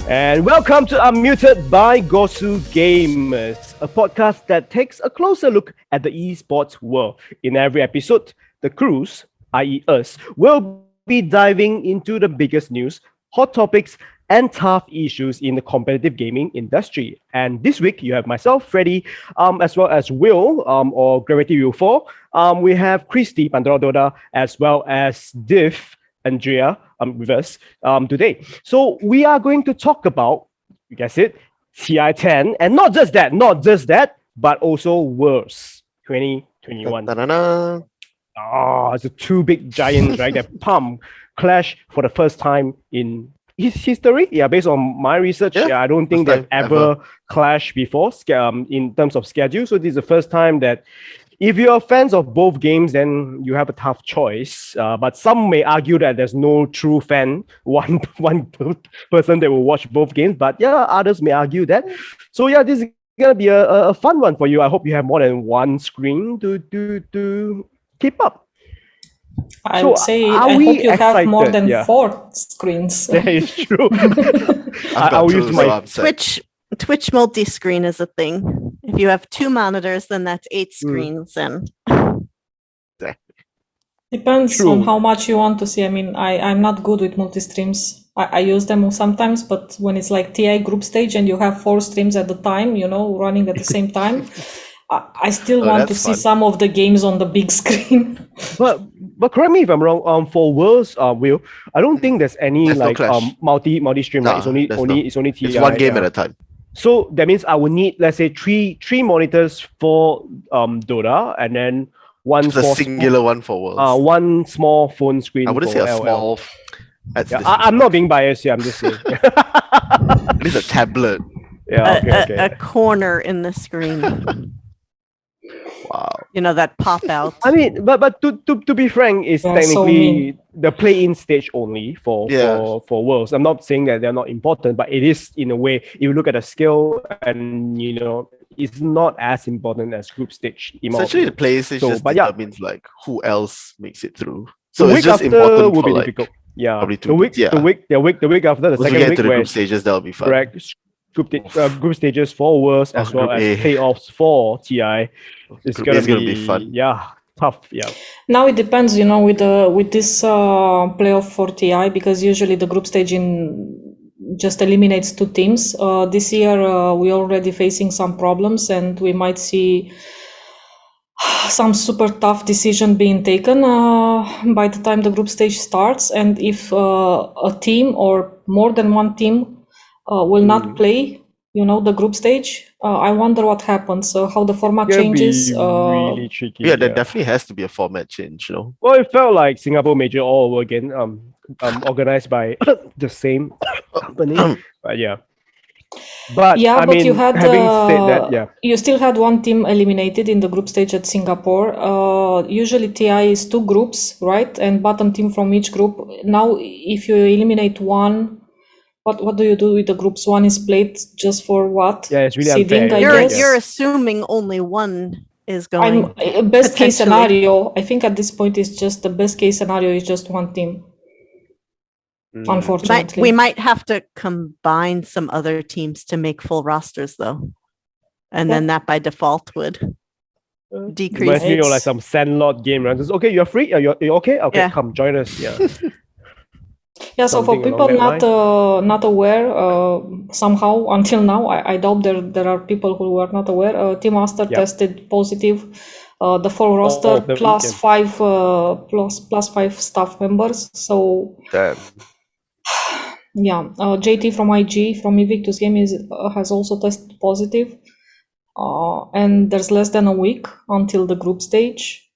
And welcome to Unmuted by GosuGamers, a podcast that takes a closer look at the esports world. In every episode, the crews, i.e. us, will be diving into the biggest news, hot topics, and tough issues in the competitive gaming industry. And this week, you have myself, Freddie, as well as Will, or Gravity Will 4. We have Christy, Pandora Dota, as well as Div, Andrea, with us today. So we are going to talk about, you guess it, TI10, and not just that, but also Worlds 2021. Da-da-da. It's the two big giants, right? That clash for the first time in history. Yeah, based on my research, I don't think they've ever clashed before in terms of schedule. So this is the first time that if you're fans of both games, then you have a tough choice. But some may argue that there's no true fan, one person that will watch both games. But yeah, others may argue that. So yeah, this is gonna be a fun one for you. I hope you have more than one screen to keep up. I would say I hope you have more than 4 screens. That is true. I'll use my Twitch multi-screen is a thing. If you have 2 monitors, then that's 8 screens. And depends on how much you want to see. I mean, I'm not good with multi-streams. I use them sometimes, but when it's like TI group stage and you have 4 streams at the time, running at the same time, I still want to see some of the games on the big screen. But correct me if I'm wrong. For Worlds, Will, I don't think there's any multi stream. It's only TI. It's one game at a time. So that means I will need, let's say, three monitors for Dota, and then one singular one for Worlds. One small phone screen. I wouldn't say a small. I'm not being biased here. I'm just saying. At least a tablet. Yeah, a corner in the screen. Wow. That pop out. I mean, but to be frank, it's technically the play-in stage only for Worlds. I'm not saying that they're not important, but it is in a way. If you look at the skill, and it's not as important as group stage. Essentially, the play stage just determines like who else makes it through. So it's just important will for be difficult. Yeah, probably the week after the second week, the group stages, that'll be fun. Correct. Group stages for Worlds as well as playoffs for TI. It's gonna be fun. Yeah, tough. Yeah. Now it depends, with this playoff for TI, because usually the group stage just eliminates 2 teams. This year we're already facing some problems, and we might see some super tough decision being taken by the time the group stage starts. And if a team or more than one team will not play, the group stage, I wonder what happens, how the format changes. Really tricky. Yeah, there definitely has to be a format change, Well, it felt like Singapore Major all over again, organized by the same company. But yeah. But yeah, I but mean, you had having said that, you still had one team eliminated in the group stage at Singapore. Usually TI is 2 groups, right? And bottom team from each group. Now, if you eliminate one, what do you do with the groups? One is played just for what? Yeah, it's really seeding, unfair. You're assuming only one is going. Best case scenario. I think at this point it's just the best case scenario is just one team. Unfortunately, we might have to combine some other teams to make full rosters, though, and then that by default would decrease. Reminds me of like some Sandlot game, right? Just, okay, you're free. You're okay. Okay, come join us. Yeah. Yeah. So for people not aware, somehow until now, I doubt there are people who are not aware. Team Master tested positive. The full roster plus 5 staff members. So. Damn. Yeah, JT from IG from Invictus Game has also tested positive, and there's less than a week until the group stage.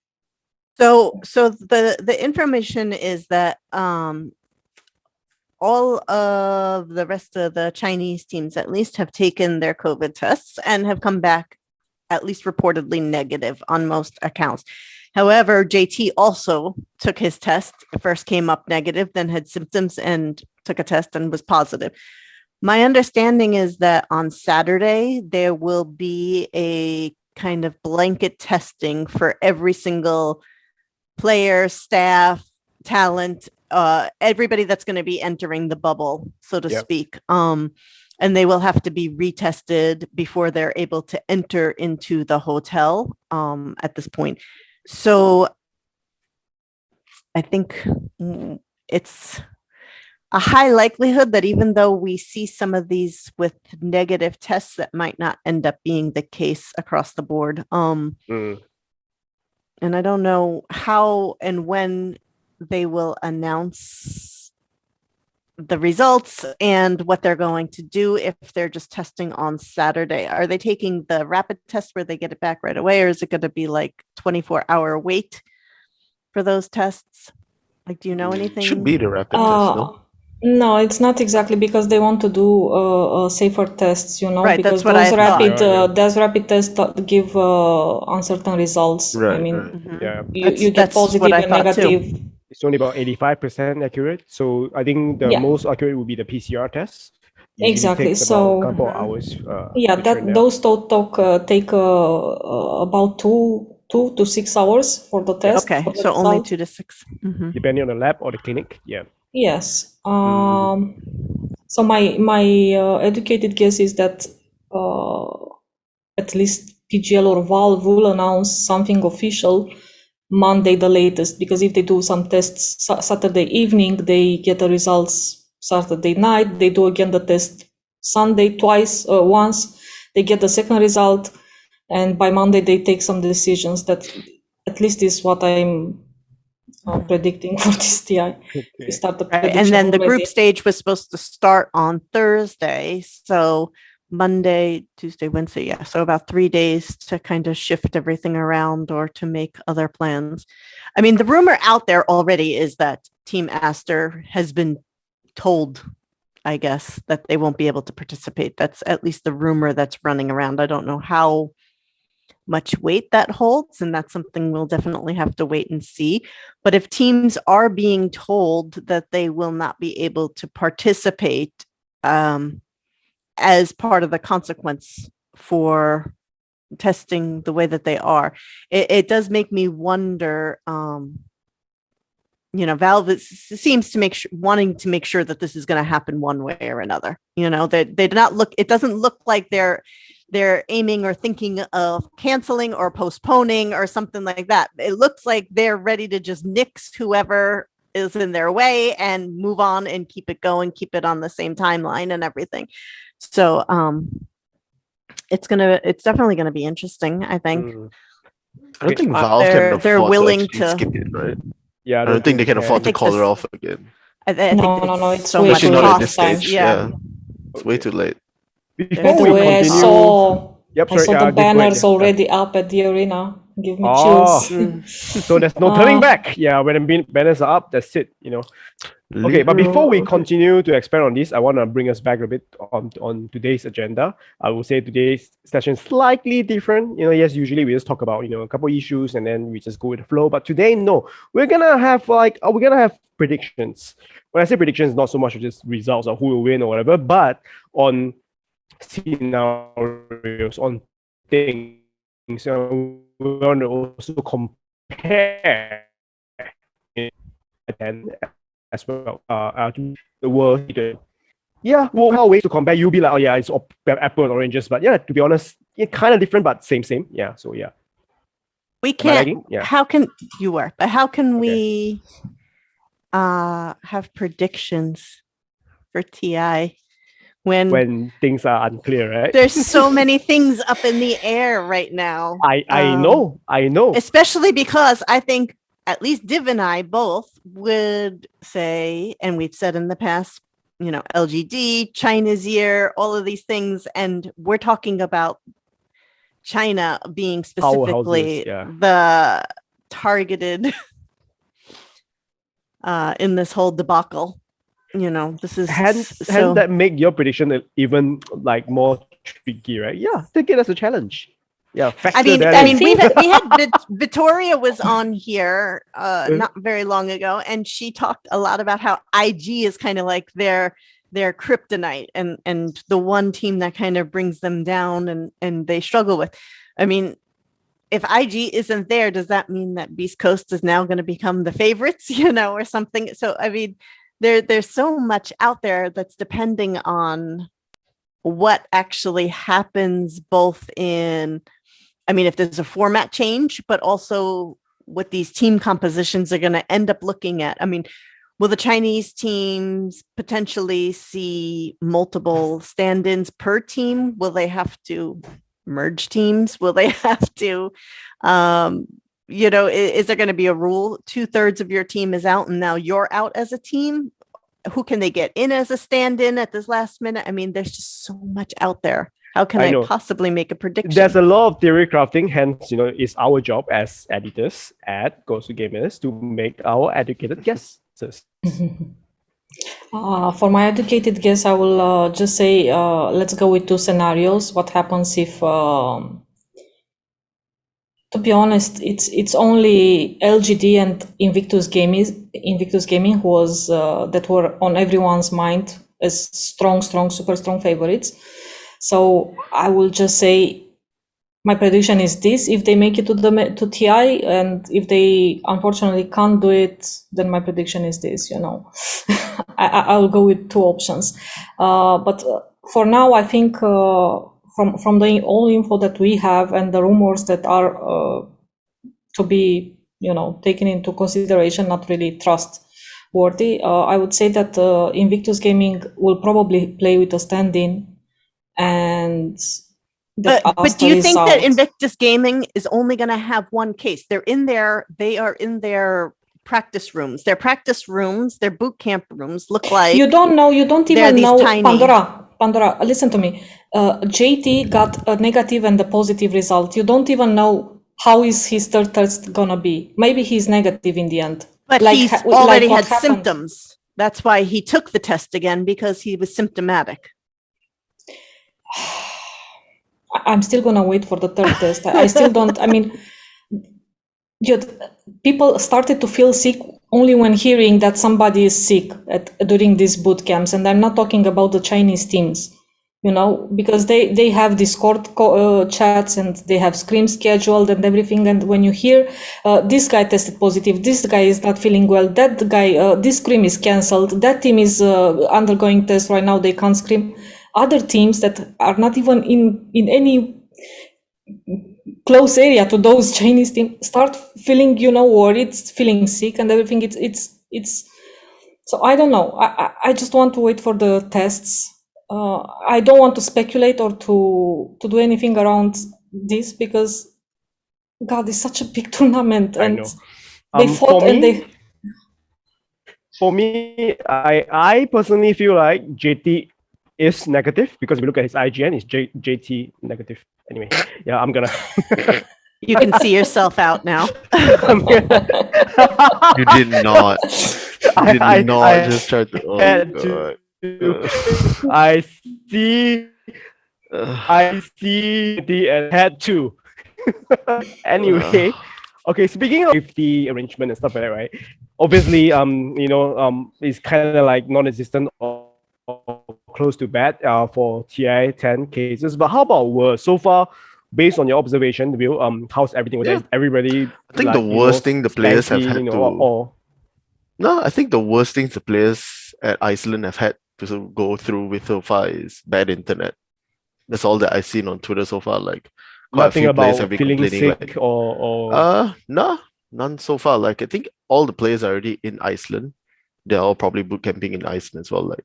So the information is that all of the rest of the Chinese teams at least have taken their COVID tests and have come back at least reportedly negative on most accounts. However, JT also took his test, first came up negative, then had symptoms and took a test and was positive. My understanding is that on Saturday, there will be a kind of blanket testing for every single player, staff, talent everybody that's going to be entering the bubble, so to Yep. speak. And they will have to be retested before they're able to enter into the hotel at this point. So I think it's a high likelihood that even though we see some of these with negative tests, that might not end up being the case across the board. Mm. And I don't know how and when they will announce the results and what they're going to do if they're just testing on Saturday. Are they taking the rapid test where they get it back right away, or is it going to be like 24-hour wait for those tests? Like, do you know anything? Should be the rapid test, no? No, it's not exactly, because they want to do safer tests, Right, because that's what I those thought. those rapid tests give uncertain results. I Right, mean, right. Mhm. Yeah. you get That's positive what I and thought too. negative. It's only about 85% accurate. So I think the Yeah. most accurate would be the PCR test. Usually Exactly. takes about So a couple of Mhm. hours. yeah, to train them. those take about 2 to 6 hours for the test. Okay, for the so only result. 2 to 6. Mhm. Depending on the lab or the clinic. Yeah. Yes. Mm. So my educated guess is that at least PGL or Valve will announce something official Monday the latest, because if they do some tests Saturday evening, they get the results Saturday night. They do again the test Sunday once. They get the second result, and by Monday they take some decisions. That at least is what I'm predicting for this TI. We Okay. start the Right, prediction and then the group already. stage was supposed to start on Thursday, so Monday, Tuesday, Wednesday, yeah, so about 3 days to kind of shift everything around or to make other plans. I mean, the rumor out there already is that Team Aster has been told, I guess, that they won't be able to participate. That's at least the rumor that's running around. I don't know how much weight that holds, and that's something we'll definitely have to wait and see. But if teams are being told that they will not be able to participate as part of the consequence for testing the way that they are, it does make me wonder. Valve seems to wanting to make sure that this is going to happen one way or another. They did not look. It doesn't look like they're aiming or thinking of canceling or postponing or something like that. It looks like they're ready to just nix whoever is in their way and move on and keep it going, keep it on the same timeline and everything. So it's definitely gonna be interesting, I think. Mm. I don't Okay, think Valve can afford they're willing to to- skip it, right? Yeah, I don't think they can afford to think call it this- off again. I think No, it's so way much too Especially not at late this cost. time. stage. Yeah. It's way too late. Before There's we no way. continue, I saw the go ahead, banners yeah. already up at the arena. Give me Oh. chills. So there's no turning back. Yeah, when the banners are up, that's it. Okay, but before we continue to expand on this, I want to bring us back a bit on today's agenda. I will say today's session is slightly different. Yes, usually we just talk about a couple issues and then we just go with the flow. But today, no, we're gonna have predictions. When I say predictions, not so much of just results or who will win or whatever, but on scenarios, on things. We want to also compare as well to the world. Yeah, well, ways to compare. You'll be like, oh yeah, it's apple and oranges, but yeah, to be honest, kind of different, but same. Yeah, so yeah. We Am I can't. lagging? Yeah. How can you are? But how can we have predictions for TI when things are unclear, right? there's so many things up in the air right now? I know. Especially because I think at least Div and I both would say, and we've said in the past, LGD, China's year, all of these things, and we're talking about China being specifically the targeted in this whole debacle. This is Hence that make your prediction even like more tricky, right? Yeah, take it as a challenge. Yeah, we had Victoria was on here not very long ago, and she talked a lot about how IG is kind of like their kryptonite and the one team that kind of brings them down and they struggle with. I mean, if IG isn't there, does that mean that Beast Coast is now going to become the favorites, or something? So, I mean, there's so much out there that's depending on what actually happens both in, I mean, if there's a format change, but also what these team compositions are going to end up looking at. I mean, will the Chinese teams potentially see multiple stand-ins per team? Will they have to merge teams? Will they have to, is there going to be a rule 2/3 of your team is out and now you're out as a team? Who can they get in as a stand-in at this last minute? I mean, there's just so much out there. How can I possibly make a prediction? There's a lot of theory crafting, hence, it's our job as editors at GosuGamers to make our educated guesses. For my educated guess, I will just say, let's go with two scenarios. What happens if, to be honest, it's only LGD and Invictus Gaming who was that were on everyone's mind as super strong favorites. So I will just say my prediction is this: if they make it to TI, and if they unfortunately can't do it, then my prediction is this. I'll go with two options. But for now, I think from the all info that we have and the rumors that are to be taken into consideration, not really trustworthy, I would say that Invictus Gaming will probably play with a stand-in. And but do you think that Invictus Gaming is only going to have one case? They are in their practice rooms. Their practice rooms, their boot camp rooms look like you don't even know. Tiny. Pandora, listen to me. JT got a negative and a positive result. You don't even know how is his third test gonna be. Maybe he's negative in the end. But he's already had symptoms. That's why he took the test again, because he was symptomatic. I'm still gonna wait for the third test. I still don't. I mean, people started to feel sick only when hearing that somebody is sick during these boot camps, and I'm not talking about the Chinese teams, because they have Discord chats and they have scrim scheduled and everything. And when you hear this guy tested positive, this guy is not feeling well, that guy, this scrim is cancelled, that team is undergoing tests right now, they can't scrim. Other teams that are not even in any close area to those Chinese teams start feeling, worried, feeling sick and everything. It's so I don't know. I just want to wait for the tests. I don't want to speculate or to do anything around this, because God, it's such a big tournament and they fought and they. For me, I personally feel like JT is negative, because if we look at his IGN, it's JT negative. Anyway, yeah, I'm gonna. You can see yourself out now. You did not. You did not just try to. Oh God. I see the and had to. Anyway, okay. Speaking of the arrangement and stuff like that, right? Obviously, it's kind of like non-existent or close to bad for TI10 cases. But how about worse? So far, based on your observation, Will, how's everything with that? Everybody. I think the worst thing the players have had to. No, I think the worst thing the players at Iceland have had to go through with so far is bad internet. That's all that I've seen on Twitter so far. Like, quite nothing a few about players have been feeling complaining. sick or. No, none so far. Like, I think all the players are already in Iceland. They're all probably boot camping in Iceland as well. Like,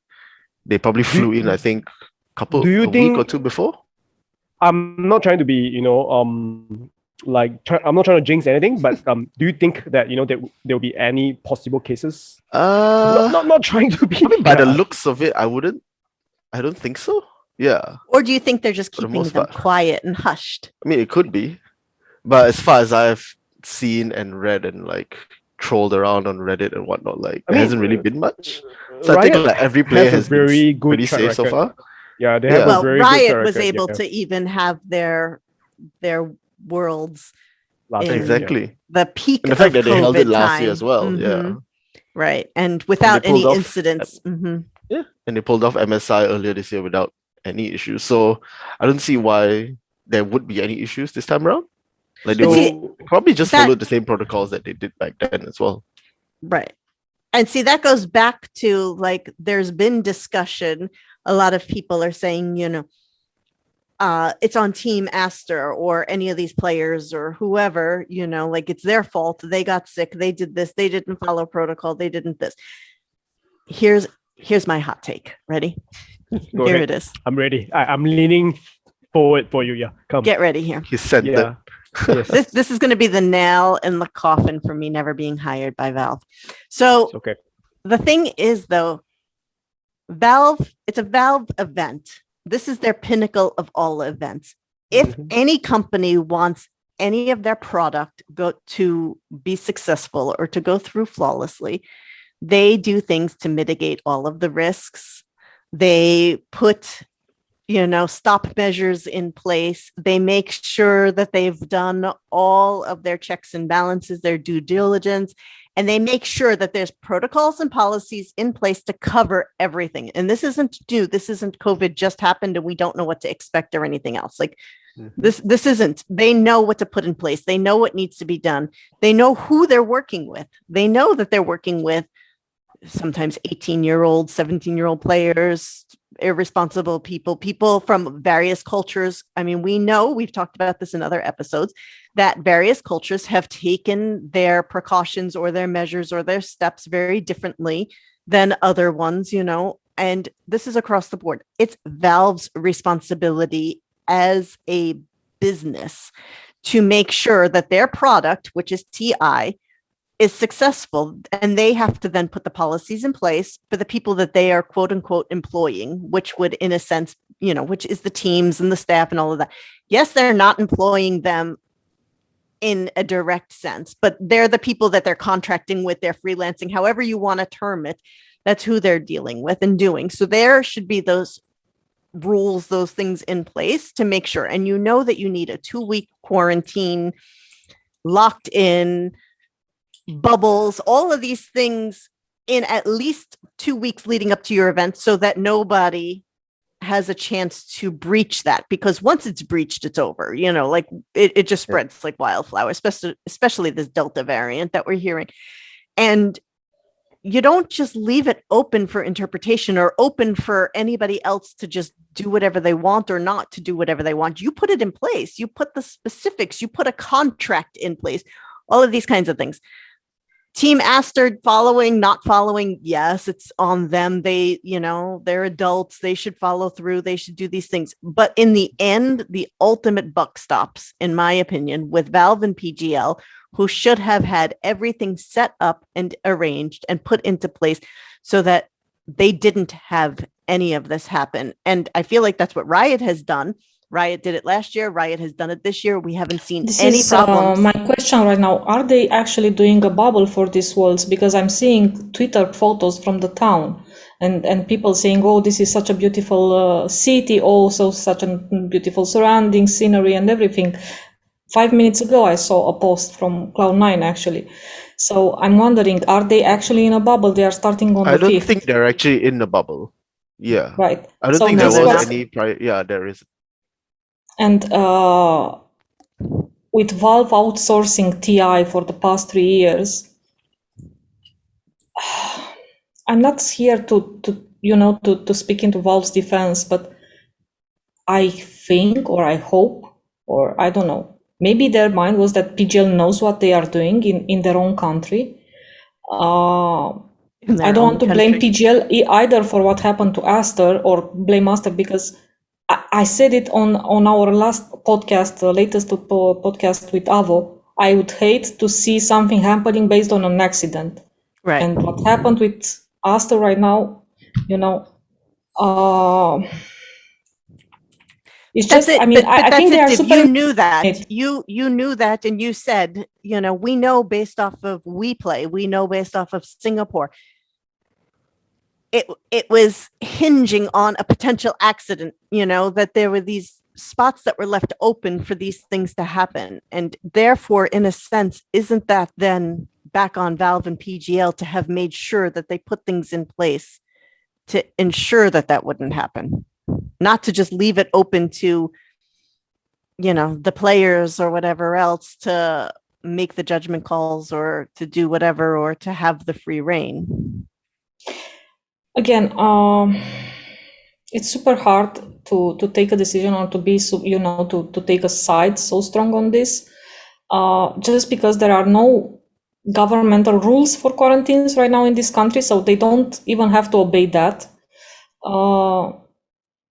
they probably flew in, I think, a week or two before. I'm not trying to be, I'm not trying to jinx anything, but do you think that there'll be any possible cases? Not trying to be. By the looks of it, I don't think so. Yeah. Or do you think they're just keeping them quiet and hushed? I mean, it could be, but as far as I've seen and read and like trolled around on Reddit and whatnot, like there hasn't really been much. So I think like every player has very been good pretty safe so far. Yeah, they have a very Riot good was able to even have their worlds exactly the peak and the fact that they held it COVID last year time. as well. Yeah, right, and without any incidents. Yeah, and they pulled off MSI earlier this year without any issues. So I don't see why there would be any issues this time around. Like they probably just followed the same protocols that they did back then as well. Right. And see, that goes back to like, there's been discussion. A lot of people are saying, it's on Team Aster or any of these players or whoever, like it's their fault. They got sick. They did this. They didn't follow protocol. They didn't this. Here's my hot take. Ready? Here it is. I'm ready. I'm leaning forward for you. Yeah, come. Get ready here. He's centered. Yeah. Yes. This is going to be the nail in the coffin for me never being hired by Valve. So Okay. the thing is, though, Valve, it's a Valve event. This is their pinnacle of all events. If any company wants any of their product to be successful or to go through flawlessly, they do things to mitigate all of the risks. They put stop measures in place. They make sure that they've done all of their checks and balances, their due diligence, and they make sure that there's protocols and policies in place to cover everything. And this isn't new. This isn't COVID just happened and we don't know what to expect or anything else. Like this isn't. They know what to put in place. They know what needs to be done. They know who they're working with. They know that they're working with sometimes 18-year-old, 17-year-old players, irresponsible people from various cultures. I mean, we know, we've talked about this in other episodes, that various cultures have taken their precautions or their measures or their steps very differently than other ones, and this is across the board. It's Valve's responsibility as a business to make sure that their product, which is TI, is successful, and they have to then put the policies in place for the people that they are quote unquote employing, which would in a sense, which is the teams and the staff and all of that. Yes, they're not employing them in a direct sense, but they're the people that they're contracting with, they're freelancing, however you want to term it. That's who they're dealing with and doing. So there should be those rules, those things in place to make sure. And that you need a 2-week quarantine, locked in, bubbles, all of these things in at least 2 weeks leading up to your event so that nobody has a chance to breach that, because once it's breached, it's over, like it just spreads like wildflower, especially this Delta variant that we're hearing. And you don't just leave it open for interpretation or open for anybody else to just do whatever they want or not to do whatever they want. You put it in place, you put the specifics, you put a contract in place, all of these kinds of things. Team Aster following, not following, yes, it's on them. They, they're adults. They should follow through. They should do these things. But in the end, the ultimate buck stops, in my opinion, with Valve and PGL, who should have had everything set up and arranged and put into place so that they didn't have any of this happen. And I feel like that's what Riot has done. Riot did it last year. Riot has done it this year. We haven't seen any problems. My question right now, are they actually doing a bubble for these worlds? Because I'm seeing Twitter photos from the town and people saying, oh, this is such a beautiful city, also such a beautiful surrounding scenery and everything. 5 minutes ago, I saw a post from Cloud9 actually. So I'm wondering, are they actually in a bubble? They are starting on the 5th. I don't think they're actually in the bubble. Yeah. Right. I don't think there was any yeah, there is. And with Valve outsourcing TI for the past 3 years, I'm not here to speak into Valve's defense, but I think, or I hope, or I don't know, maybe their mind was that PGL knows what they are doing in their own country. I don't want to blame PGL either for what happened to Aster or blame Aster, because I said it on our last podcast, the latest podcast with Avo. I would hate to see something happening based on an accident. Right. And what happened with Aster right now, it's just, I mean, I think they are super. You knew that. You knew that, and you said, we know based off of WePlay, we know based off of Singapore. It was hinging on a potential accident, that there were these spots that were left open for these things to happen. And therefore, in a sense, isn't that then back on Valve and PGL to have made sure that they put things in place to ensure that that wouldn't happen? Not to just leave it open to the players or whatever else to make the judgment calls or to do whatever or to have the free reign. Again, it's super hard to take a decision or to be, to take a side so strong on this, just because there are no governmental rules for quarantines right now in this country, so they don't even have to obey that.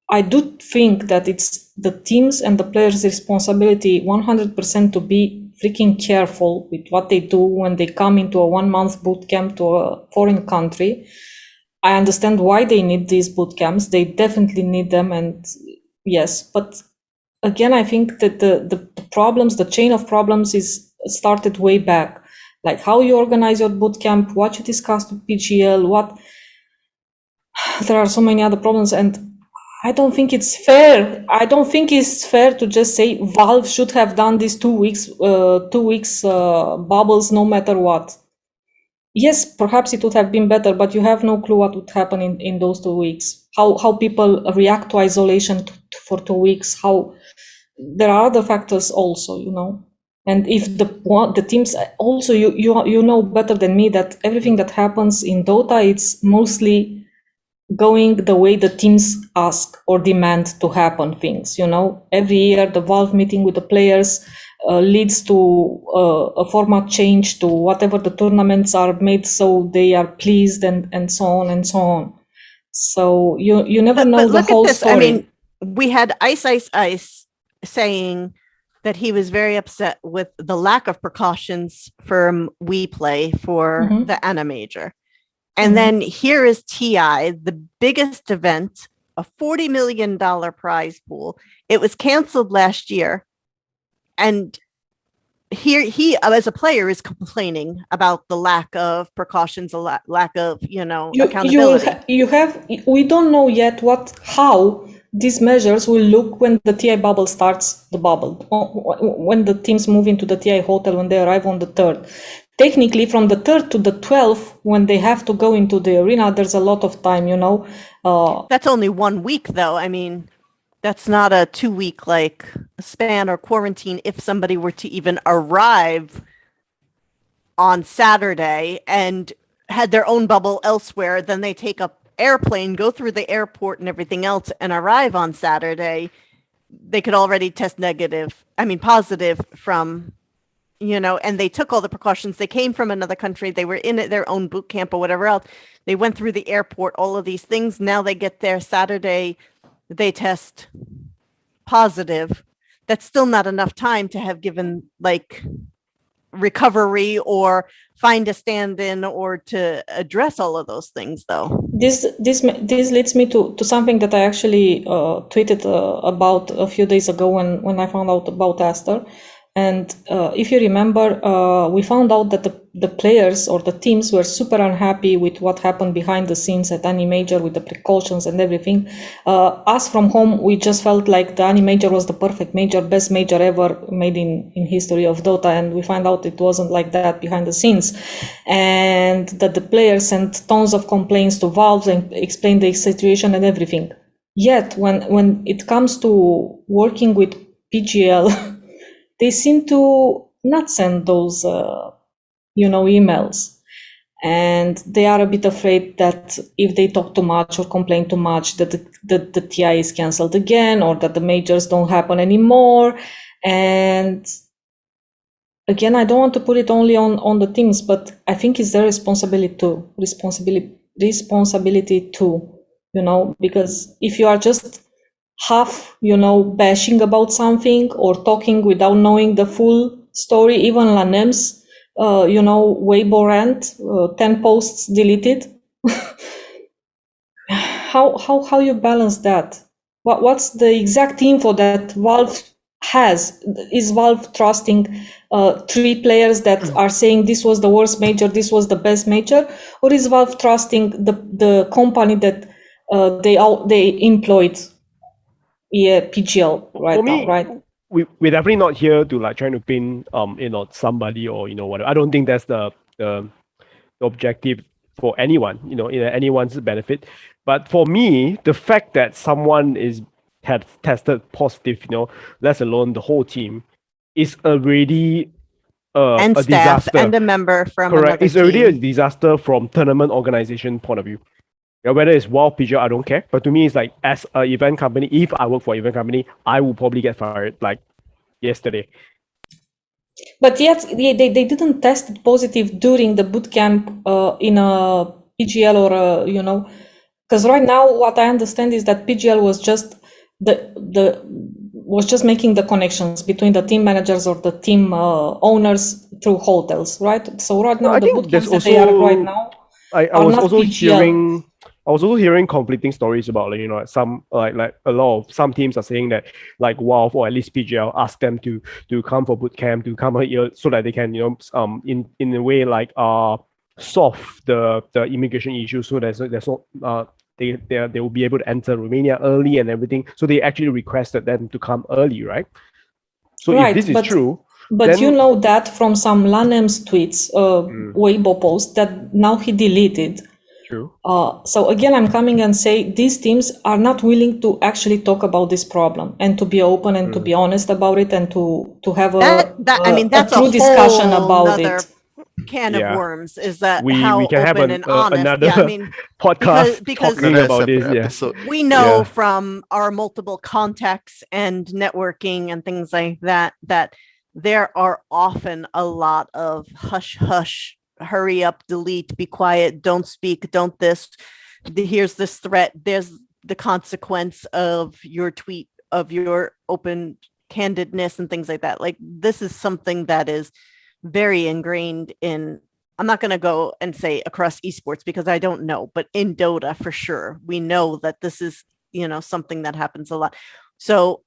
I do think that it's the teams and the players' responsibility 100% to be freaking careful with what they do when they come into a 1-month boot camp to a foreign country. I understand why they need these boot camps. They definitely need them, and yes, but again, I think that the problems, the chain of problems is started way back. Like how you organize your boot camp, what you discussed with PGL, there are so many other problems, and I don't think it's fair. I don't think it's fair to just say Valve should have done these 2 weeks, bubbles no matter what. Yes, perhaps it would have been better, but you have no clue what would happen in those 2 weeks. How people react to isolation for 2 weeks. How there are other factors also, And if the teams also, you know better than me that everything that happens in Dota, it's mostly going the way the teams ask or demand to happen things, Every year the Valve meeting with the players leads to a format change to whatever the tournaments are made so they are pleased and so on and so on. So you never know the whole story. I mean, we had Ice saying that he was very upset with the lack of precautions from WePlay for the Anna Major. And then here is TI, the biggest event, a $40 million prize pool. It was canceled last year. And here he, as a player, is complaining about the lack of precautions, a lack of, accountability. We don't know yet how these measures will look when the TI bubble starts, the bubble, when the teams move into the TI hotel, when they arrive on the 3rd. Technically, from the 3rd to the 12th, when they have to go into the arena, there's a lot of time, That's only 1 week, though. I mean, that's not a 2-week span or quarantine. If somebody were to even arrive on Saturday and had their own bubble elsewhere, then they take a airplane, go through the airport and everything else, and arrive on Saturday, they could already test positive from, and they took all the precautions. They came from another country. They were in their own boot camp or whatever else. They went through the airport, all of these things. Now they get there Saturday, they test positive. That's still not enough time to have given recovery or find a stand-in or to address all of those things, though. This leads me to something that I actually tweeted about a few days ago when I found out about Aster. And if you remember, we found out that the players or the teams were super unhappy with what happened behind the scenes at Any Major with the precautions and everything. Us from home, we just felt like the Any Major was the perfect major, best major ever made in history of Dota. And we found out it wasn't like that behind the scenes. And that the players sent tons of complaints to Valve and explained the situation and everything. Yet, when it comes to working with PGL, they seem to not send those, emails. And they are a bit afraid that if they talk too much or complain too much, that the TI is cancelled again, or that the majors don't happen anymore. And again, I don't want to put it only on the teams, but I think it's their responsibility too, because if you are just half, bashing about something or talking without knowing the full story, even Lanem's, Weibo rant, 10 posts deleted. How you balance that? What's the exact info that Valve has? Is Valve trusting 3 players that are saying this was the worst major, this was the best major, or is Valve trusting the company that they employed? Yeah, PGL right now, right? We're definitely not here to trying to pin somebody or whatever. I don't think that's the objective for anyone, in anyone's benefit. But for me, the fact that someone is had tested positive, let alone the whole team, is already and a staff disaster. and a member from Correct. another It's already a team. disaster from tournament organization point of view. Yeah, whether it's WoW, PGL, I don't care. But to me, it's like as an event company, if I work for an event company, I will probably get fired like yesterday. But yet they didn't test it positive during the bootcamp in a PGL or because right now what I understand is that PGL was just was just making the connections between the team managers or the team owners through hotels, right? So right now I the think there's bootcamps that they are right now I are was not also PGL. I was also hearing conflicting stories about some like a lot of some teams are saying that like WoW or at least PGL ask them to come for bootcamp, to come here so that they can in a way like solve the immigration issue, so there's no they will be able to enter Romania early and everything. So they actually requested them to come early, right? So if Right, this is true, but then you know that from some Lanem's tweets, Weibo post that now he deleted. true. So again, I'm coming and say these teams are not willing to actually talk about this problem and to be open and to be honest about it and to have That's true a discussion whole about nother it. can of worms. Is that we how can have open and honest? another Yeah, I mean, podcast because talking Another about this. separate Yeah. episode. we know Yeah. from our multiple contacts and networking and things like that there are often a lot of hush hush, hurry up, delete, be quiet, don't speak, don't this, here's this threat, there's the consequence of your tweet, of your open candidness and things like that. Like, this is something that is very ingrained in, I'm not going to go and say across esports because I don't know, but in Dota for sure, we know that this is, something that happens a lot. So,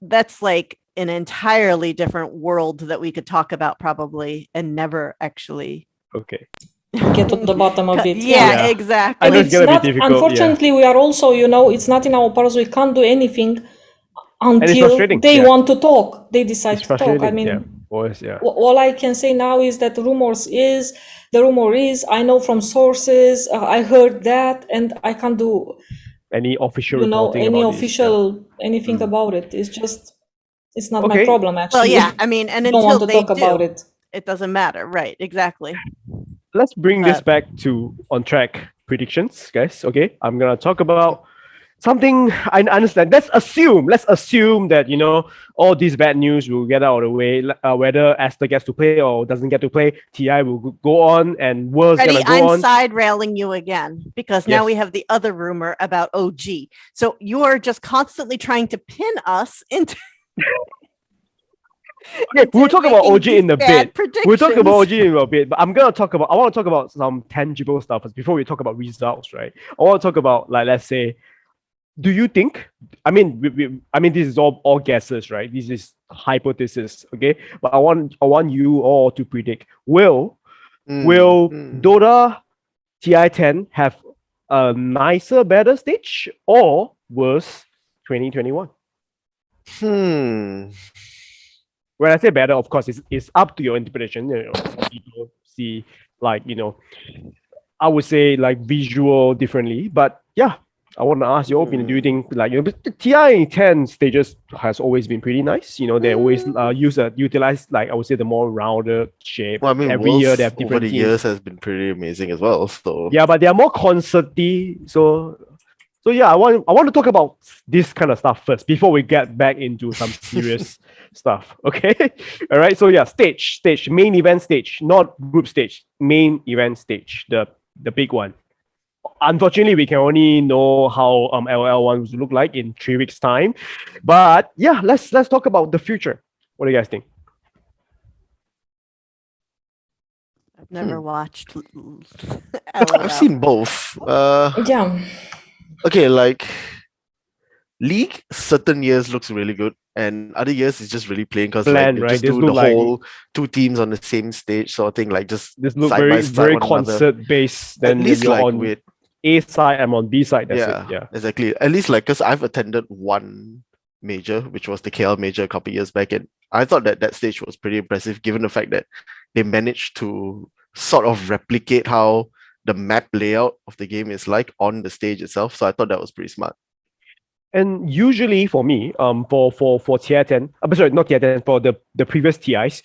that's like an entirely different world that we could talk about probably and never actually Okay. Get to the bottom of it. Yeah, exactly. I know And it's gonna not, be difficult. unfortunately, we are also, it's not in our powers. We can't do anything until frustrating, they yeah. want to talk. They decide It's to talk. frustrating. I mean, yeah. Always, yeah. all I can say now is that the rumor is, I know from sources, I heard that, and I can't do, Any official reporting any about official anything about it. It's not my Okay. problem, actually. Well, yeah, I mean, and Don't want until to they talk about do, it. it doesn't matter. Right, exactly. Let's bring this back to on track predictions, guys. Okay, I'm gonna talk about something I understand. Let's assume that all these bad news will get out of the way. Whether Esther gets to play or doesn't get to play, TI will go on, and World's Freddie, gonna go I'm on. side railing you again because now Yes. we have the other rumor about OG. So you are just constantly trying to pin us into. Okay, we'll talk about OG in a bit. We'll talk about OG predictions. in a bit, but I want to talk about some tangible stuff first before we talk about results, right? I want to talk about, like, let's say, do you think? I mean, this is all guesses, right? This is hypothesis, okay? But I want you all to predict. Will Dota TI10 have a nicer, better stage, or worse 2021? When I say better, of course, it's up to your interpretation. Some people see, like, I would say like visual differently, but yeah, I want to ask your opinion. Do you think, like, the TI10 stages has always been pretty nice? They always utilize, like, I would say, the more rounded shape. Well, I mean, every Worlds year they have over different the teams. years has been pretty amazing as well. So Yeah, but they are more concerty. So yeah, I want to talk about this kind of stuff first before we get back into some serious stuff. Okay, all right. So yeah, stage, main event stage, not group stage, main event stage, the big one. Unfortunately, we can only know how LOL1 will look like in 3 weeks' time. But yeah, let's talk about the future. What do you guys think? I've never watched. I've seen both. Yeah. Okay, like League, certain years looks really good, and other years it's just really plain because like Bland, they right? just This do look the like- whole two teams on the same stage sort of thing, like just This look side by very side very one another. concert based. At Then least you're like on with A side, I'm on B side. That's it. Yeah. exactly. At least like because I've attended one major, which was the KL major a couple years back, and I thought that stage was pretty impressive given the fact that they managed to sort of replicate how the map layout of the game is like on the stage itself. So I thought that was pretty smart. And usually for me, for TI10, sorry, not TI10, for the previous TIs,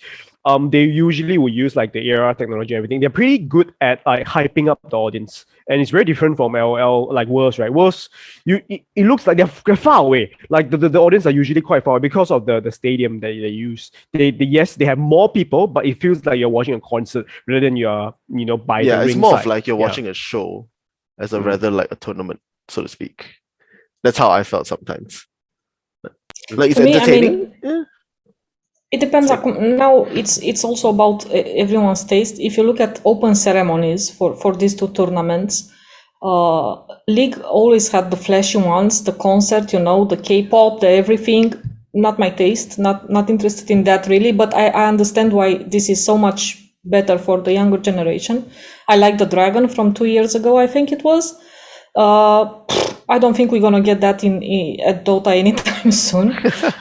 they usually will use like the AR technology and everything. They're pretty good at like hyping up the audience, and it's very different from LOL, like Worlds, right? Worlds, it looks like they're far away. Like the audience are usually quite far away because of the stadium that they use. Yes, they have more people, but it feels like you're watching a concert rather than you're by the it's ring more side. of like you're watching a show as a rather like a tournament, so to speak. That's how I felt sometimes. Like it's For me, entertaining. It depends. Now it's also about everyone's taste. If you look at open ceremonies for these two tournaments, League always had the flashy ones, the concert, the K-pop, the everything. Not my taste. Not interested in that really. But I understand why this is so much better for the younger generation. I like the Dragon from 2 years ago. I think it was. I don't think we're gonna get that at Dota anytime soon.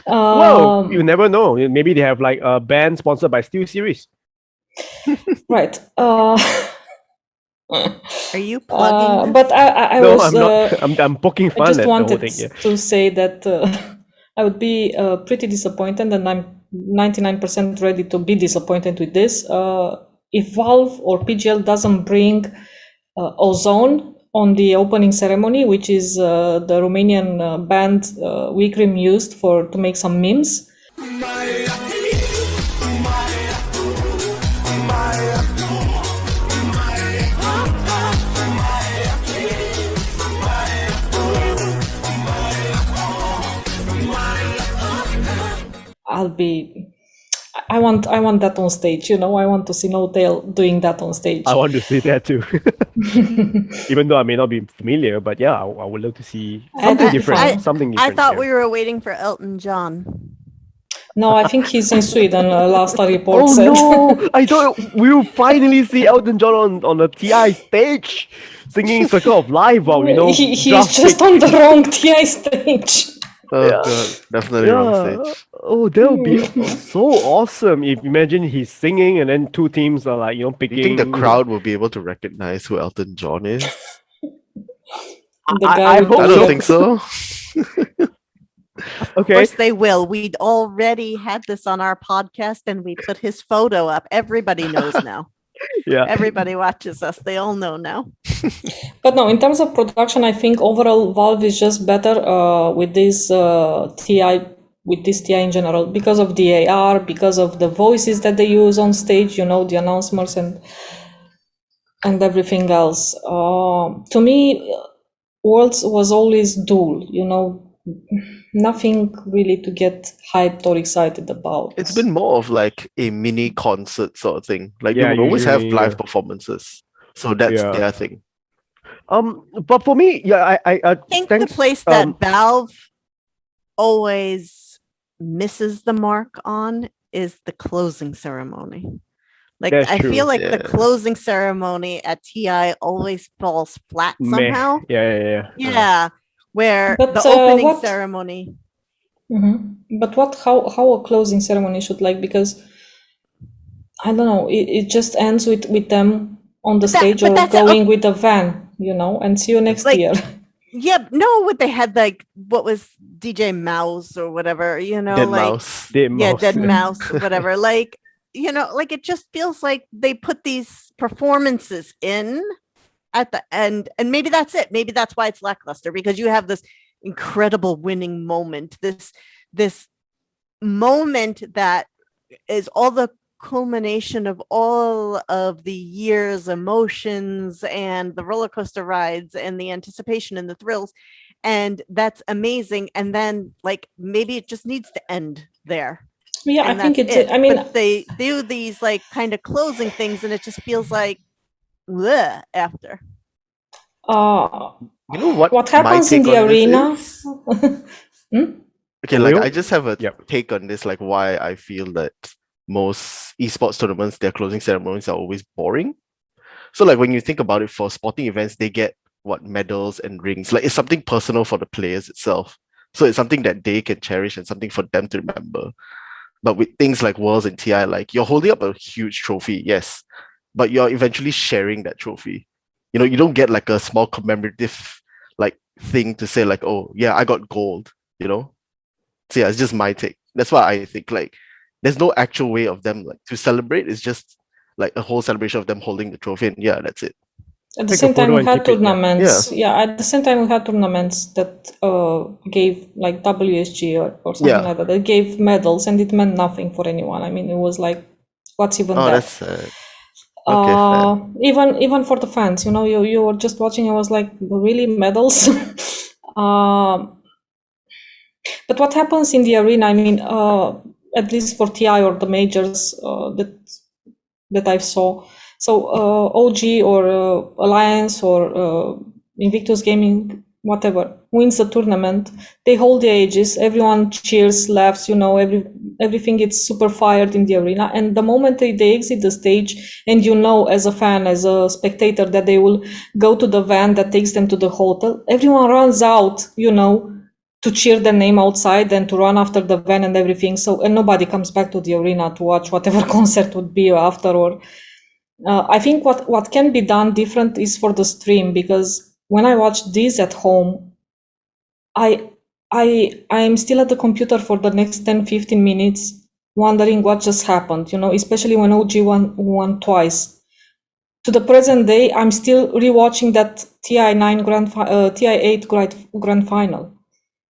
Well, you never know. Maybe they have like a band sponsored by Steel Series. Right. Are you plugging? But I No, was. I'm not. I'm poking fun I just at the whole wanted thing. Yeah. to say that I would be pretty disappointed, and I'm 99% ready to be disappointed with this. If Valve or PGL doesn't bring Ozone on the opening ceremony, which is the Romanian band Wikrim used to make some memes. I want that on stage, I want to see No Tail doing that on stage. I want to see that too. Even though I may not be familiar, but yeah, I would love to see something different. Something different. I thought we were waiting for Elton John. No, I think he's in Sweden, last report Oh said. no! I thought we will finally see Elton John on the TI stage singing Circle of Life while he's just on the wrong TI stage. Oh god, definitely wrong stage. Oh, that would be so awesome if imagine he's singing and then two teams are like picking. Do you think the crowd will be able to recognize who Elton John is? I don't think so. Okay. Of course they will. We'd already had this on our podcast and we put his photo up. Everybody knows now. Yeah. Everybody watches us. They all know now. But no, in terms of production, I think overall Valve is just better with this TI in general because of the AR, because of the voices that they use on stage, the announcements and everything else. To me, Worlds was always dull, nothing really to get hyped or excited about. It's been more of like a mini concert sort of thing. Like you will always have live performances, so that's their thing. But for me, I think the place that Valve always misses the mark on is the closing ceremony. Like That's I true. feel like the closing ceremony at TI always falls flat somehow. Yeah. Where But, the opening ceremony. Mm-hmm. But how a closing ceremony should because I don't know, it just ends with them on the stage or going with a van, and see you next year. Yeah, no, they had what was DJ Mouse or whatever, Dead Mouse. Dead Mouse, whatever. It just feels like they put these performances in at the end, and maybe that's it. Maybe that's why it's lackluster, because you have this incredible winning moment, this moment that is all the culmination of all of the year's emotions and the roller coaster rides and the anticipation and the thrills, and that's amazing. And then maybe it just needs to end there. Yeah, and I think it's it. I mean, but they do these kind of closing things and it just feels like bleh after. You know what happens in the arena? Okay, I just have a take on this, why I feel that most esports tournaments, their closing ceremonies are always boring. So when you think about it, for sporting events, they get medals and rings. It's something personal for the players itself. So it's something that they can cherish and something for them to remember. But with things like Worlds and TI, you're holding up a huge trophy, yes, but you're eventually sharing that trophy. You don't get a small commemorative thing to say like, oh yeah, I got gold, you know. So yeah, it's just my take. That's why I think like there's no actual way of them like to celebrate. It's just like a whole celebration of them holding the trophy, and yeah, that's it. At the Take a same time, photo we and had keep it, yeah. tournaments. Yeah, at the same time, we had tournaments that gave like WSG or something Yeah. like that. They gave medals, and it meant nothing for anyone. I mean, it was like, what's even Oh, that? that's okay, fair. Even for the fans, you know, you were just watching. I was like, really medals? But what happens in the arena? I mean, at least for TI or the majors that I saw. So OG or Alliance or Invictus Gaming, whatever, wins the tournament. They hold the ages. Everyone cheers, laughs. You know, everything gets super fired in the arena. And the moment they exit the stage, and you know, as a fan, as a spectator, that they will go to the van that takes them to the hotel. Everyone runs out. You know, to cheer their name outside and to run after the van and everything. So, and nobody comes back to the arena to watch whatever concert would be after. Or I think what can be done different is for the stream, because when I watch this at home, I'm still at the computer for the next 10-15 minutes wondering what just happened, you know, especially when OG won twice. To the present day, I'm still rewatching that TI8 grand final.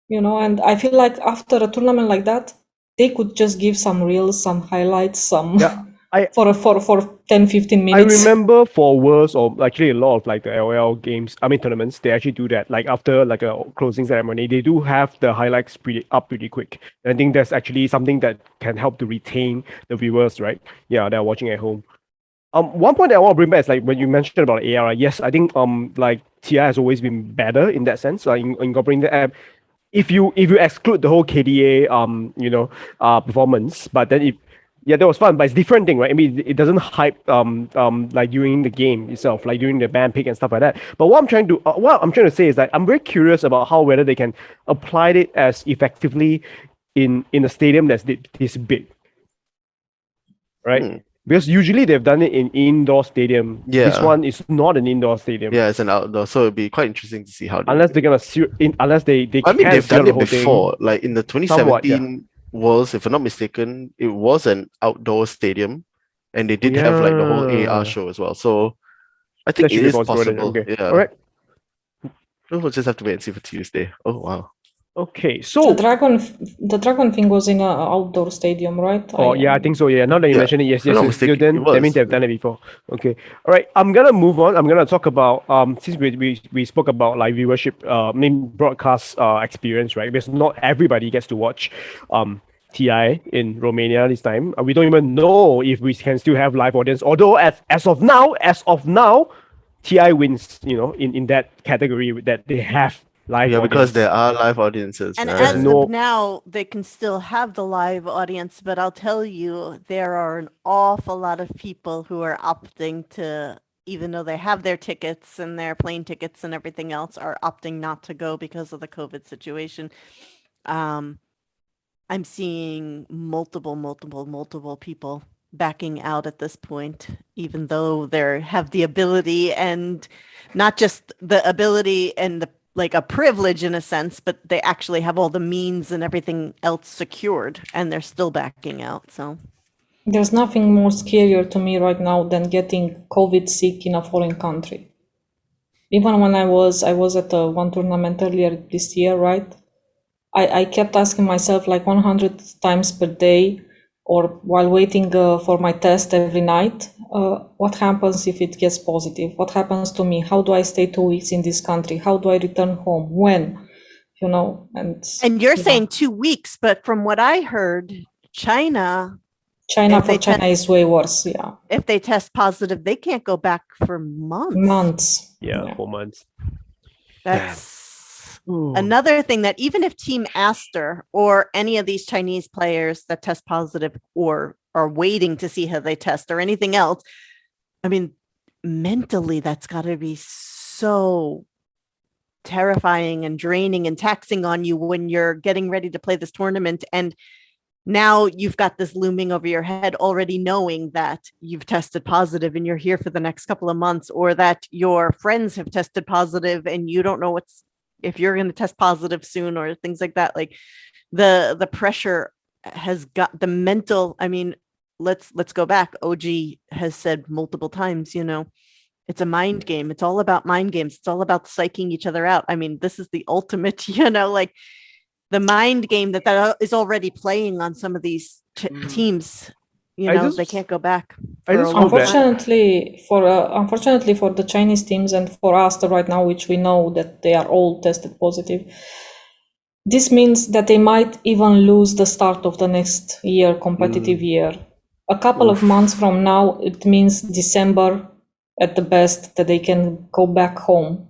You know, and I feel like after a tournament like that, they could just give some reels, some highlights, some for 10-15 minutes. I remember for Worlds or actually a lot of like the LOL games, I mean tournaments, they actually do that. Like after like a closing ceremony, they do have the highlights pretty quick. And I think that's actually something that can help to retain the viewers, right? Yeah, they're watching at home. One point that I want to bring back is like when you mentioned about AR. Yes, I think like TI has always been better in that sense, like incorporating the app. If you exclude the whole KDA performance, but then if that was fun, but it's different thing, right? I mean, it doesn't hype like during the game itself, like during the ban pick and stuff like that. But what I'm trying to say is that I'm very curious about how whether they can apply it as effectively in a stadium that's this big, right? Because usually they've done it in indoor stadium. Yeah. This one is not an indoor stadium. Yeah, it's an outdoor, so it'd be quite interesting to see how. Unless they're gonna unless they I mean, they've done the it whole before. thing. Like in the 2017 Somewhat, Worlds, if I'm not mistaken, it was an outdoor stadium, and they did have like the whole AR show as well. So I think it is possible. Okay. Yeah. All right. We'll just have to wait and see for Tuesday. Oh wow. Okay, so the dragon thing was in an outdoor stadium, right? Oh yeah, I think so. Yeah, now that you mention it, yes. Then that means they've done it before. Okay, all right. I'm gonna move on. I'm gonna talk about since we spoke about like viewership, broadcast experience, right? Because not everybody gets to watch TI in Romania this time. We don't even know if we can still have live audience. Although as of now, TI wins. You know, in that category that they have. Yeah, because there are live audiences. And as of now, they can still have the live audience, but I'll tell you, there are an awful lot of people who are opting to, even though they have their tickets and their plane tickets and everything else, are opting not to go because of the COVID situation. I'm seeing multiple people backing out at this point, even though they have the ability, and not just the ability and the like a privilege in a sense, but they actually have all the means and everything else secured, and they're still backing out. So there's nothing more scarier to me right now than getting COVID sick in a foreign country. Even when I was at one tournament earlier this year, right? I kept asking myself like 100 times per day, or while waiting for my test every night, what happens if it gets positive? What happens to me? How do I stay 2 weeks in this country? How do I return home? When? You know, and you're saying 2 weeks, but from what I heard, China is way worse. Yeah. If they test positive, they can't go back for months. Yeah. 4 months. That's another thing, that even if Team Aster or any of these Chinese players that test positive or are waiting to see how they test or anything else, I mean, mentally, that's got to be so terrifying and draining and taxing on you when you're getting ready to play this tournament. And now you've got this looming over your head, already knowing that you've tested positive and you're here for the next couple of months, or that your friends have tested positive and you don't know if you're going to test positive soon or things like that, like the pressure has got the mental. I mean, let's go back. OG has said multiple times, it's a mind game. It's all about mind games. It's all about psyching each other out. I mean, this is the ultimate, like the mind game that is already playing on some of these teams. They can't go back. Unfortunately for the Chinese teams and for us right now, which we know that they are all tested positive, this means that they might even lose the start of the next year, competitive year. A couple of months from now, it means December at the best that they can go back home.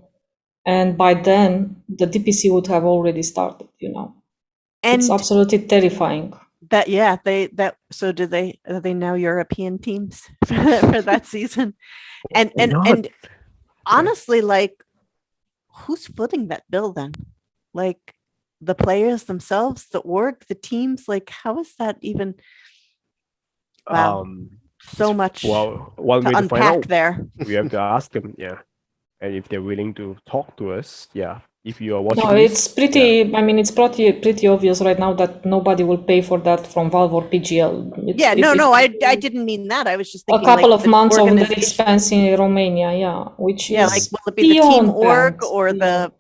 And by then, the DPC would have already started, And it's absolutely terrifying. So are they now European teams for that season? And honestly, like, who's footing that bill then? Like, the players themselves, the org, the teams, like, how is that even? Wow, so much one way to to find out there. We have to ask them, and if they're willing to talk to us, if you are watching, it's pretty. I mean, it's pretty obvious right now that nobody will pay for that from Valve or PGL. I didn't mean that. I was just thinking a couple of months of the expense in Romania, which is like, will it be the team org or the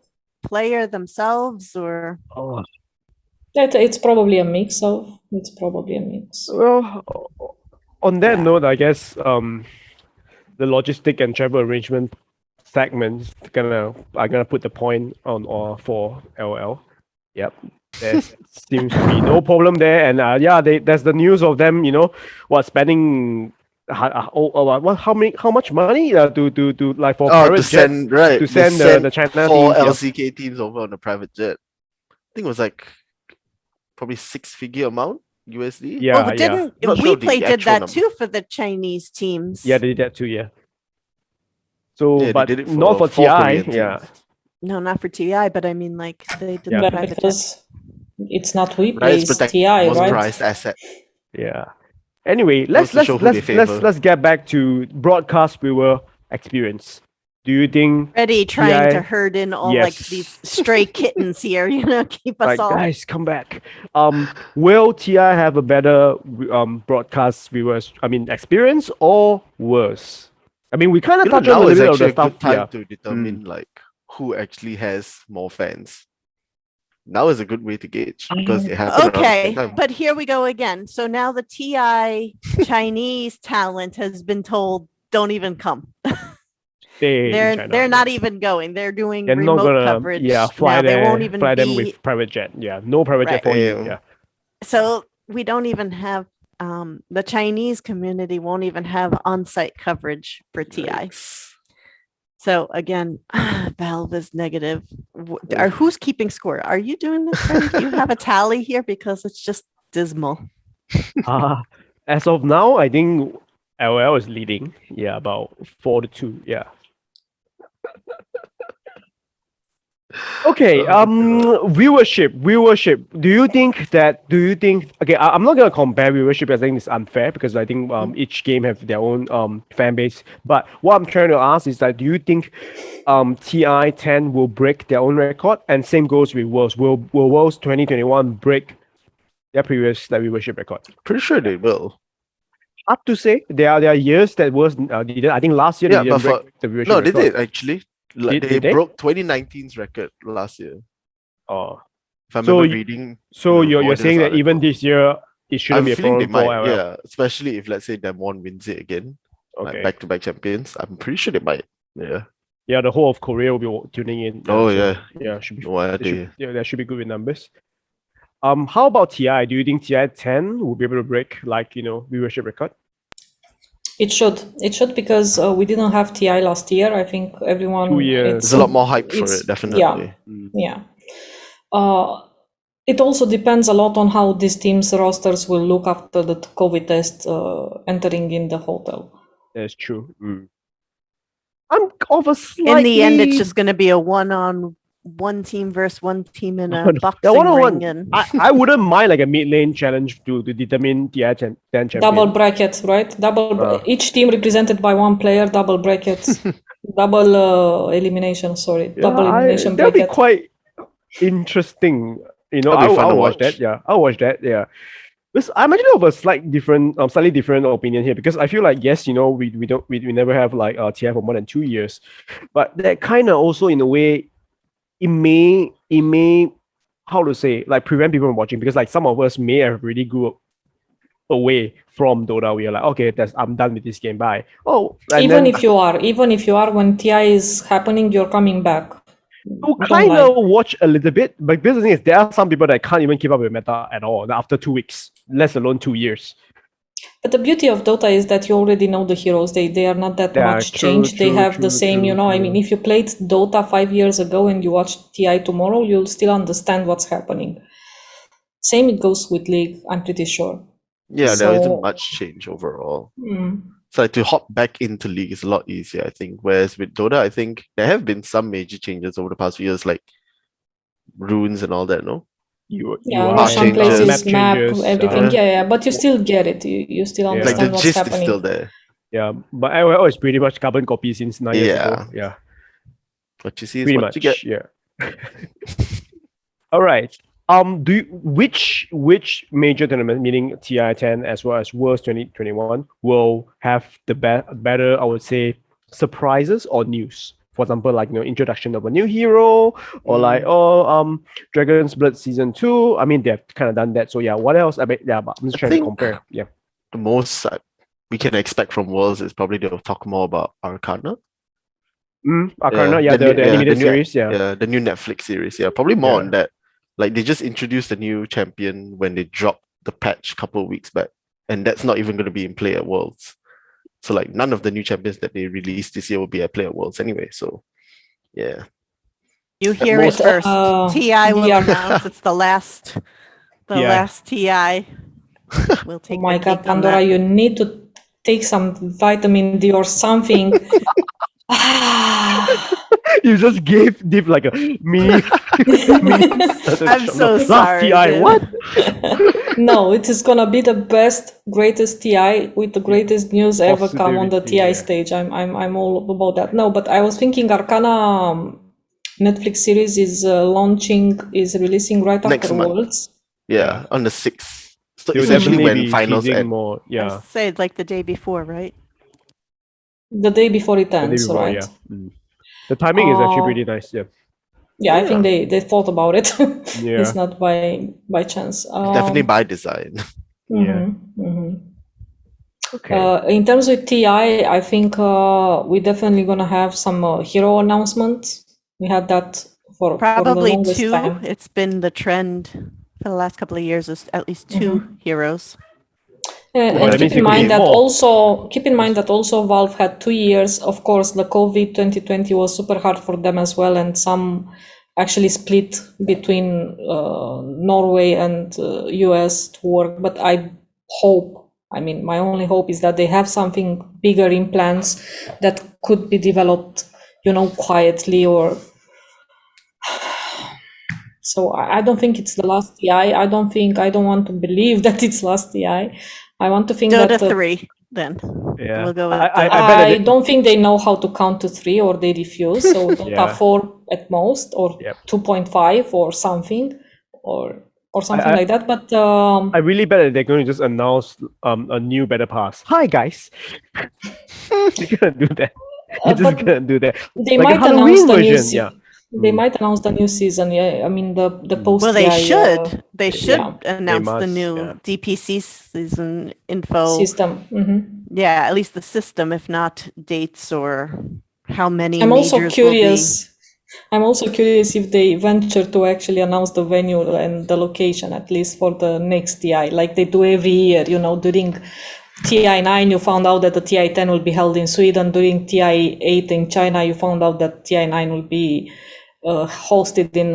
player themselves, or it's probably a mix of. Well, on that note, I guess the logistic and travel arrangement segments are gonna put the point on for LOL. Yep, there seems to be no problem there, and there's the news of them, spending how much money to like for private to send jet, to send the China 4 teams, LCK teams over on a private jet. I think it was like probably 6-figure amount USD. Didn't WePlay did that too for the Chinese teams? Yeah, they did that too. Yeah. So, but not for TI. No, not for TI, but I mean, like, they did that because it's not WePlay's TI, right? Prized asset. Yeah. Anyway, let's get back to broadcast viewer experience. Do you think Ready trying to herd in all like these stray kittens here, keep us all guys, come back. Will TI have a better broadcast viewers experience or worse? I mean, we kind of touched on a little bit of the stuff time to determine like who actually has more fans. Now is a good way to gauge because it happened. Okay, but here we go again. So now the TI Chinese talent has been told, don't even come. They're not even going. They're doing remote coverage. Fly they won't even fly them with private jet. Yeah, no private jet for you. Yeah. So we don't even have the Chinese community won't even have on-site coverage for TI. So again, Valve is negative. Who's keeping score? Are you doing this? Do you have a tally here? Because it's just dismal. As of now, I think LOL is leading. Yeah, about 4-2. Yeah. Okay, viewership. Do you think okay, I'm not gonna compare viewership. I think it's unfair because I think each game have their own fan base. But what I'm trying to ask is that do you think TI10 will break their own record? And same goes with Worlds. Will Worlds 2021 break their previous viewership record? Pretty sure they will. Hard to say. There are years that was didn't. I think last year they didn't break the viewership record. No, they did actually. They broke 2019's record last year. Oh, if I remember reading. So you're saying that even this year it shouldn't be a problem for LOL? Yeah, especially if let's say Demon wins it again, like back-to-back champions. I'm pretty sure they might. Yeah. Yeah, the whole of Korea will be tuning in. Should be. That should be good with numbers. How about TI? Do you think TI10 will be able to break viewership record? It should because we didn't have TI last year. I think everyone. 2 years. There's a lot more hype for it, definitely. Yeah. It also depends a lot on how these teams' rosters will look after the COVID test entering in the hotel. That's true. I'm of a slightly... In the end, it's just going to be a one team versus one team in a boxing ring. And... I wouldn't mind like a mid lane challenge to determine TI10 champion. Double brackets, right? Each team represented by one player, double brackets. Double elimination, sorry. Double elimination bracket. interesting. You know, That'll be fun I'll to watch that. watch. Yeah, I'll watch that. Yeah. Because I'm actually of a slightly different opinion here because I feel like yes, you know, we never have like TI for more than 2 years, but that kind of also in a way it may how to say like prevent people from watching because like some of us may have already grew up away from Dota. We are like, okay, I'm done with this game. Bye. Oh, and Even then if you are, when TI is happening, you're coming back. you Don't kind lie. of watch a little bit, but the thing is, there are some people that can't even keep up with meta at all after 2 weeks, let alone 2 years. But the beauty of Dota is that you already know the heroes. They are not that Yeah, much true, changed. They true, have the true, same, true, I mean, true. if you played Dota 5 years ago and you watch TI tomorrow, you'll still understand what's happening. Same it goes with League, I'm pretty sure. Yeah, there isn't So, much change overall. mm, So like, to hop back into League is a lot easier, I think. Whereas with Dota, I think there have been some major changes over the past few years, like runes and all that, no? yeah, UI, Map some changes. places, map, changes, everything. Yeah. Yeah, but you still get it. You still Yeah. Like understand the what's gist is happening. still there. Yeah, but LOL is pretty much carbon copy since 9 years Yeah. ago. Yeah, What you see is pretty what much. you get. Yeah. All right. Which major tournament, meaning TI10 as well as Worlds 2021, will have the better, I would say, surprises or news? For example, like introduction of a new hero, or like Dragon's Blood Season 2. I mean, they've kind of done that. So yeah, what else? I mean, yeah, but I'm just trying to think- compare. Yeah. The most we can expect from Worlds is probably they'll talk more about Arcana. Arcana, the animated series, Yeah, the new Netflix series. Yeah, probably more Yeah. on that. Like they just introduced a new champion when they dropped the patch a couple of weeks back, and that's not even going to be in play at Worlds. So like none of the new champions that they released this year will be at play at Worlds anyway. So yeah, You hear it But, first. TI will yeah. announce it's the last TI. We'll Oh take my the God, cake on Pandora, that. you need to take some vitamin D or something. You just gave Deep like a mini. I'm so Last sorry, TI, Jim. what? No, it is gonna be the best, greatest TI with the greatest news ever come on the Positivity, TI yeah. stage. I'm all about that. No, but I was thinking Arcana Netflix series is releasing right Next after month. Worlds. Yeah, on the 6th. So They'll it's actually definitely when be finals teasing end. more. I Yeah, said like the day before, right? The day before it the day ends, before, right? yeah. The timing is actually pretty nice. Yeah, Yeah, I think they thought about it. Yeah. It's not by chance. It's definitely by design. Yeah. Okay. In terms of TI, I think we're definitely gonna have some hero announcements. We had that for the Probably longest two. time. It's been the trend for the last couple of years, is at least two heroes. And that means keep in you could mind need that more. also Valve had 2 years. Of course, the COVID 2020 was super hard for them as well, and some actually split between Norway and US to work. But my only hope is that they have something bigger in plans that could be developed, quietly or. So I don't think it's the last TI. I don't want to believe that it's last TI. I want to think Dota that 3, then. Yeah. We'll go with I Dota. bet that I don't think they know how to count to 3 or they refuse. So Dota Yeah. 4 at most, or Yep. 2.5 or something, or something like that. But I really bet that they're going to just announce a new Battle Pass. Hi guys. They're gonna do that. They're just but gonna do that. they Like a might announce Halloween the new version. Yeah. They might announce the new season. Yeah, I mean the post. Well, they TI, should. They should yeah. announce the must, new yeah. DPC season info. System. Yeah, at least the system, if not dates or how many I'm also majors will be. curious. I'm also curious if they venture to actually announce the venue and the location, at least for the next TI, like they do every year. During TI9, you found out that the TI10 will be held in Sweden. During TI8 in China, you found out that TI9 will be hosted in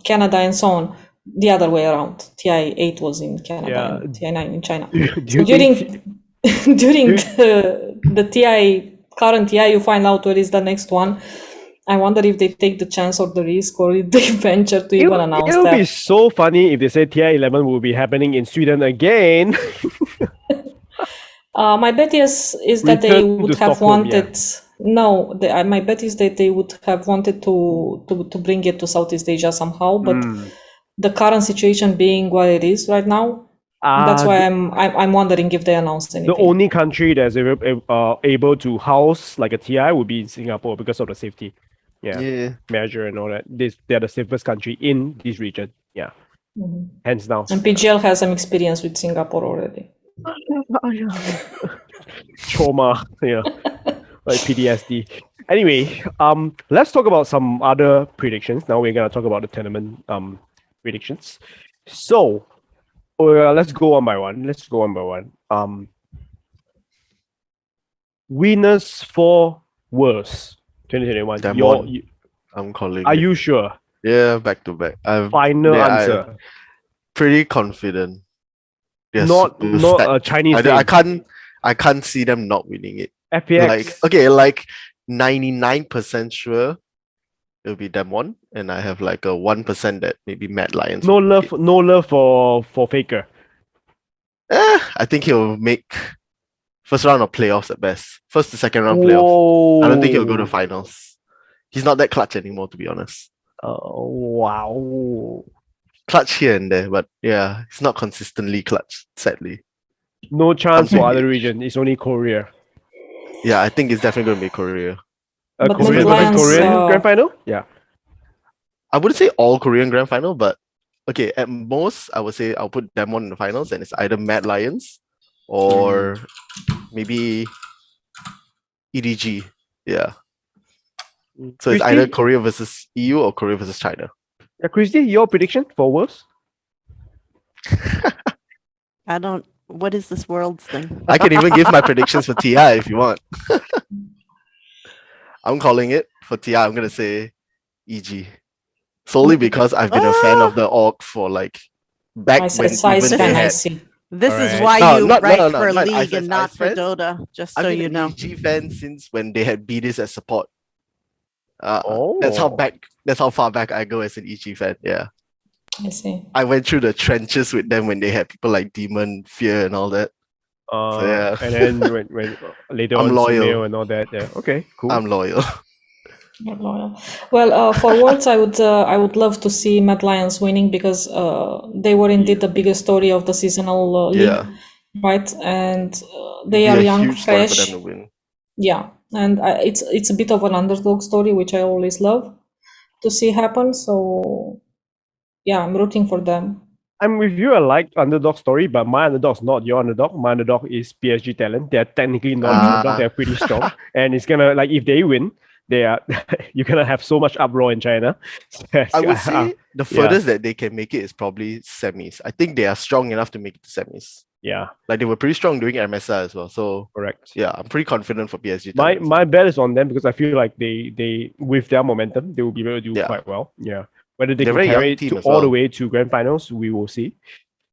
Canada and so on. The other way around. TI8 was in Canada Yeah. and TI9 in China. Do So you think during the TI current TI, you find out where is the next one. I wonder if they take the chance or the risk, or if they venture to even announce It would that. be so funny if they say TI11 will be happening in Sweden again. My bet is that they Return would to have Stockholm, wanted no, my bet is that they would have wanted to bring it to Southeast Asia somehow, but the current situation being what it is right now, that's why I'm wondering if they announced anything. The only country that's able to house like a TI would be in Singapore because of the safety measure and all that. They're the safest country in this region. Yeah. Hands down. And PGL has some experience with Singapore already. Trauma, like PTSD. Anyway, let's talk about some other predictions. Now we're gonna talk about the tournament predictions. So, let's go one by one. Winners for Worlds 2021. I'm calling. Are you sure? Yeah, back to back. Final answer. I'm pretty confident. Not a Chinese. I can't see them not winning it. FPX. Like 99% sure it'll be them one, and I have like a 1% that maybe Mad Lions. No love for Faker. I think he'll make first round of playoffs at best. First to second round playoffs. I don't think he'll go to finals. He's not that clutch anymore, to be honest. Oh wow. Clutch here and there, but yeah, it's not consistently clutch, sadly. No chance for other region. It's only Korea. Yeah, I think it's definitely going to be Korea. Korean Grand Final? Yeah. I wouldn't say all Korean Grand Final, but okay, at most, I would say I'll put them one in the finals, and it's either Mad Lions or maybe EDG. Yeah. So it's either Korea versus EU or Korea versus China. Yeah, Christy, your prediction for Worlds? What is this Worlds thing? I can even give my predictions for TI if you want. I'm calling it for TI. I'm going to say EG. Solely because I've been a fan of the org for like back when even they had... This is why you write for League and not for Dota, just so you know. I've been an EG fan since when they had BDs as support. That's how far back I go as an EG fan. Yeah, I see. I went through the trenches with them when they had people like Demon, Fear, and all that. So, yeah. And then when later I'm on loyal and all that. Yeah. Okay, cool. I'm loyal. You're loyal. Well, for Worlds, I would love to see Mad Lions winning because they were indeed the biggest story of the seasonal league, right? And they are young, fresh. For them to win. Yeah. And it's a bit of an underdog story, which I always love to see happen. So, yeah, I'm rooting for them. I'm with you. I like underdog story, but my underdog's not your underdog. My underdog is PSG Talent. They're technically not an underdog. They're pretty strong, and it's gonna if they win, you're gonna have so much uproar in China. I would say the furthest that they can make it is probably semis. I think they are strong enough to make it to semis. Yeah, like they were pretty strong during MSI as well. So correct. Yeah, I'm pretty confident for PSG. My bet is on them because I feel like they with their momentum they will be able to do quite well. Yeah, whether they can carry it all the way to grand finals, we will see.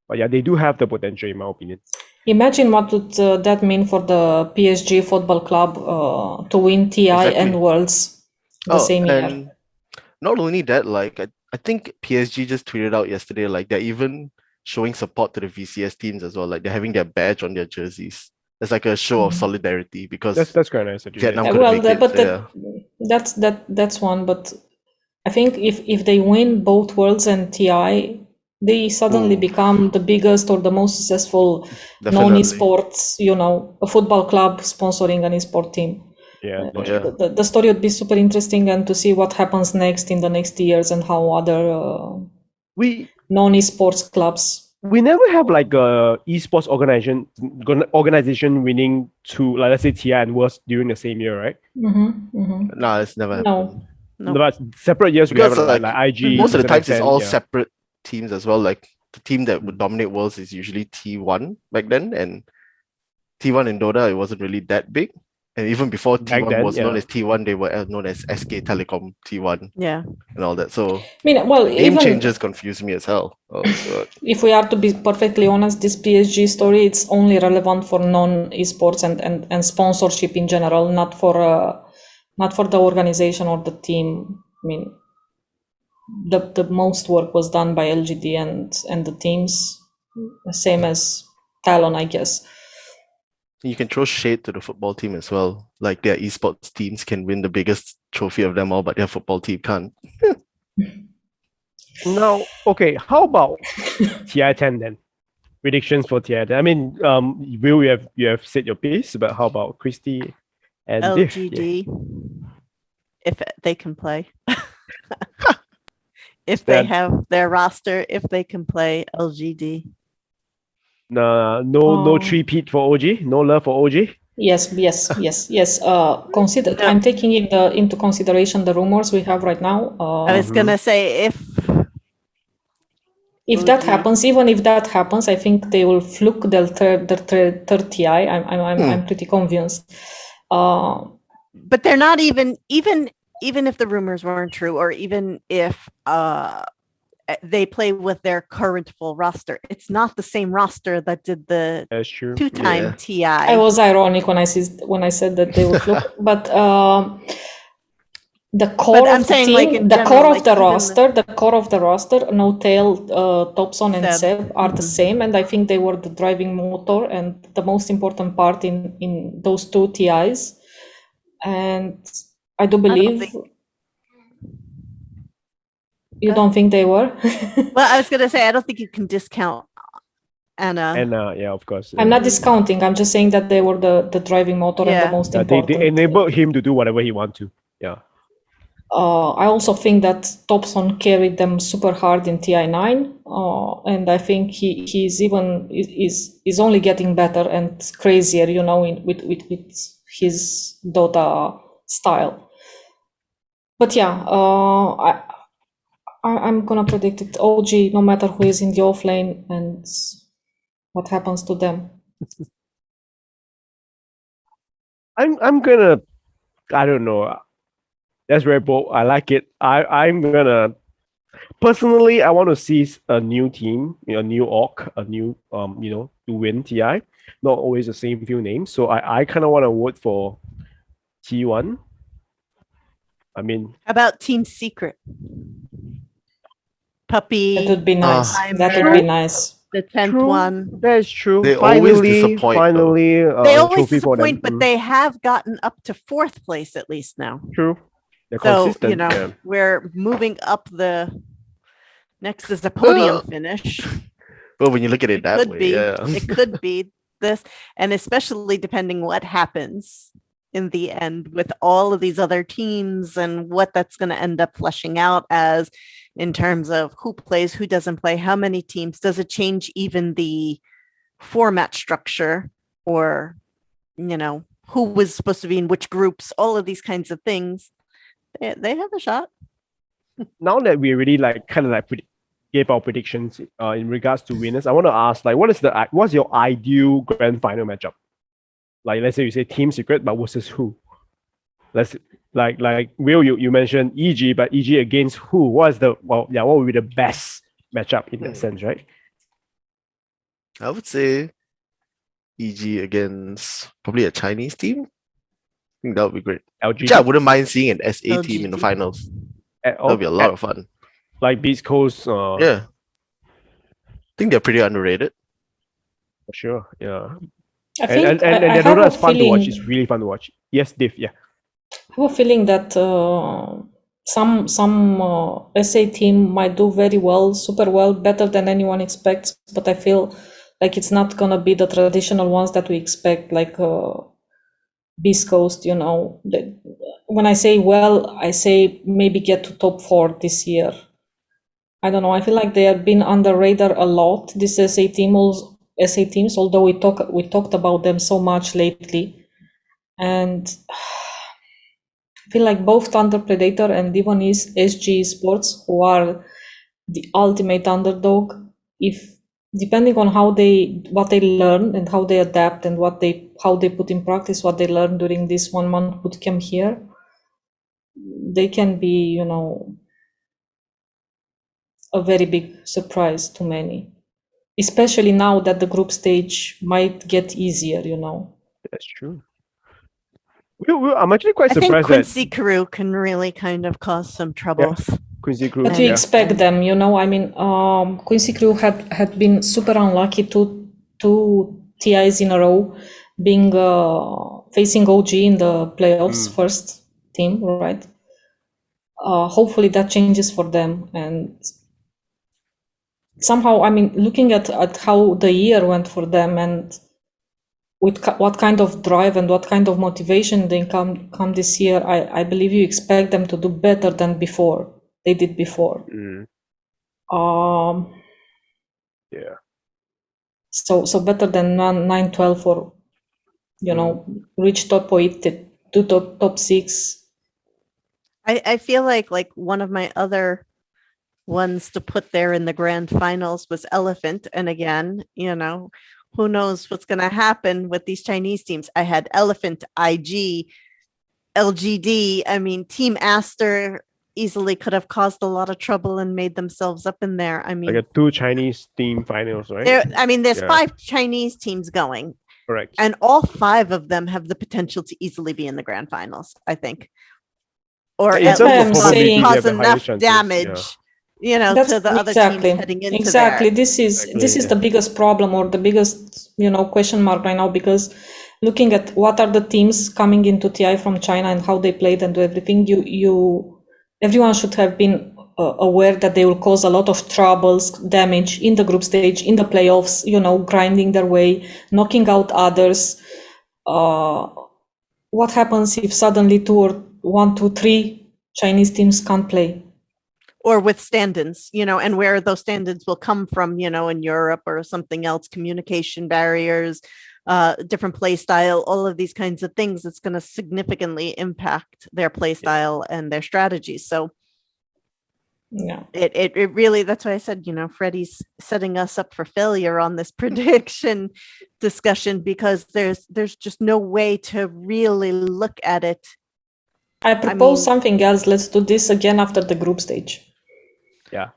But yeah, they do have the potential, in my opinion. Imagine what would that mean for the PSG football club to win TI and Worlds the same year. And not only that, like I think PSG just tweeted out yesterday, like they're even showing support to the VCS teams as well. Like they're having their badge on their jerseys. It's like a show of solidarity because that's quite nice. Vietnam that's one. But I think if they win both Worlds and TI, they suddenly become the biggest or the most successful non-esports, a football club sponsoring an esport team. Yeah, the story would be super interesting, and to see what happens next in the next years and how other non-esports clubs. We never have like a esports organization winning to, like, let's say TI and Worlds during the same year, right? No, it's never happened. No. But separate years because we have like IG. Most of the times it's all separate teams as well. Like the team that would dominate Worlds is usually T1 back then, and T1 in Dota it wasn't really that big. And even before T1 was known as T1, they were known as SK Telecom T1. Yeah. And all that. So name changes confuse me as hell. If we are to be perfectly honest, this PSG story, it's only relevant for non-esports and sponsorship in general, not for the organization or the team. I mean, the most work was done by LGD and the teams, same as Talon, I guess. You can throw shade to the football team as well. Like their esports teams can win the biggest trophy of them all, but their football team can't. Now, okay, how about TI10 then? Predictions for TI10. I mean, Will, you have said your piece, but how about Christy and Div? LGD, if they can play. If That- they have their roster, if they can play LGD. No three-peat for OG, no love for OG. Yes. Consider. No. I'm taking into consideration the rumors we have right now. I was gonna say If that OG. happens, even if that happens, I think they will fluke their third TI. I'm pretty convinced. But they're not even if the rumors weren't true, or even if they play with their current full roster, it's not the same roster that did the That's true. two-time Yeah. TI. I was ironic when I said that they will fluke, but the core I'm of the saying, team, like, in the general, core like, of the even roster, No Tail, Topson, and Seb. Seb are the same, and I think they were the driving motor and the most important part in those two TIs. And I do believe. You don't think they were? Well, I was gonna say, I don't think you can discount Anna. And yeah, of course. I'm not discounting. I'm just saying that they were the driving motor and Yeah. the most They important. enabled him to do whatever he want to. Yeah. I also think that Topson carried them super hard in TI9, and I think he's even is only getting better and crazier, with his Dota style. But yeah, I'm gonna predict it. OG, no matter who is in the offlane and what happens to them. I'm gonna, I don't know. That's very bold. I like it. I'm gonna personally, I want to see a new team, a new org, a new to win TI. Not always the same few names. So I kind of want to vote for T1. I mean, How about Team Secret? Puppy. That would be nice. That would be nice. The 10th true. one. That is true. They always disappoint, Finally, They always trophy for them. disappoint, but they have gotten up to 4th place at least now. True. They're So, consistent. Yeah. we're moving up the next is the podium finish. Well, when you look at it that Could way, be. yeah. It could be this, and especially depending what happens in the end with all of these other teams and what that's going to end up fleshing out as in terms of who plays, who doesn't play, how many teams. Does it change even the format structure, or who was supposed to be in which groups? All of these kinds of things. They have a shot. Now that we already gave our predictions in regards to winners, I want to ask, what's your ideal grand final matchup? Like, let's say you say Team Secret, but versus who? Let's Will, you mentioned EG, but EG against who? What would be the best matchup in that sense, right? I would say EG against probably a Chinese team. I think that would be great. LG. Actually, I wouldn't mind seeing an SA team in the LGG. finals. That would be a lot of fun. Like Beast Coast. Yeah. I think they're pretty underrated. For sure. Yeah. I think And I the have Dota a is fun to watch. feeling. It's really fun to watch. Yes, Div. Yeah. I have a feeling that some SA team might do very well, super well, better than anyone expects. But I feel like it's not gonna be the traditional ones that we expect, like Beast Coast. When I say well, I say maybe get to top 4 this year. I don't know. I feel like they have been under radar a lot. These SA teams, although we talked about them so much lately, and I feel like both Thunder Predator and even SG Esports, who are the ultimate underdog, if depending on what they learn and how they adapt and how they put in practice what they learned during this 1 month bootcamp here, they can be, a very big surprise to many, especially now that the group stage might get easier. That's true. I'm actually quite I think surprised Quincy Carew can really kind of cause some troubles. that Quincy Crew. But we expect them, I mean, Quincy Crew had been super unlucky two TIs in a row. being facing OG in the playoffs, first team, right? Hopefully that changes for them. And somehow, I mean, looking at how the year went for them and with what kind of drive and what kind of motivation they come this year, I believe you expect them to do better than before they did before. Yeah. So better than 9-12 or reach top 8 to top 6. I feel like one of my other ones to put there in the grand finals was Elephant. And again, who knows what's going to happen with these Chinese teams. I had Elephant, IG, LGD. I mean, Team Aster easily could have caused a lot of trouble and made themselves up in there. I mean, like 2 Chinese team finals, right? There's 5 Chinese teams going. Correct. And all 5 of them have the potential to easily be in the grand finals, I think. Or at least cause enough damage. That's to the other teams heading into exactly. there. This is the biggest problem or the biggest, question mark right now, because looking at what are the teams coming into TI from China and how they played and everything, everyone should have been aware that they will cause a lot of troubles, damage in the group stage, in the playoffs, grinding their way, knocking out others. What happens if suddenly 2 or 1, 2, 3 Chinese teams can't play? Or with stand-ins, and where those stand-ins will come from, in Europe or something else, communication barriers, different play style, all of these kinds of things, it's going to significantly impact their play style and their strategies. So yeah, it really, that's why I said, Freddie's setting us up for failure on this prediction discussion, because there's just no way to really look at it. I propose something else. Let's do this again after the group stage. Yeah.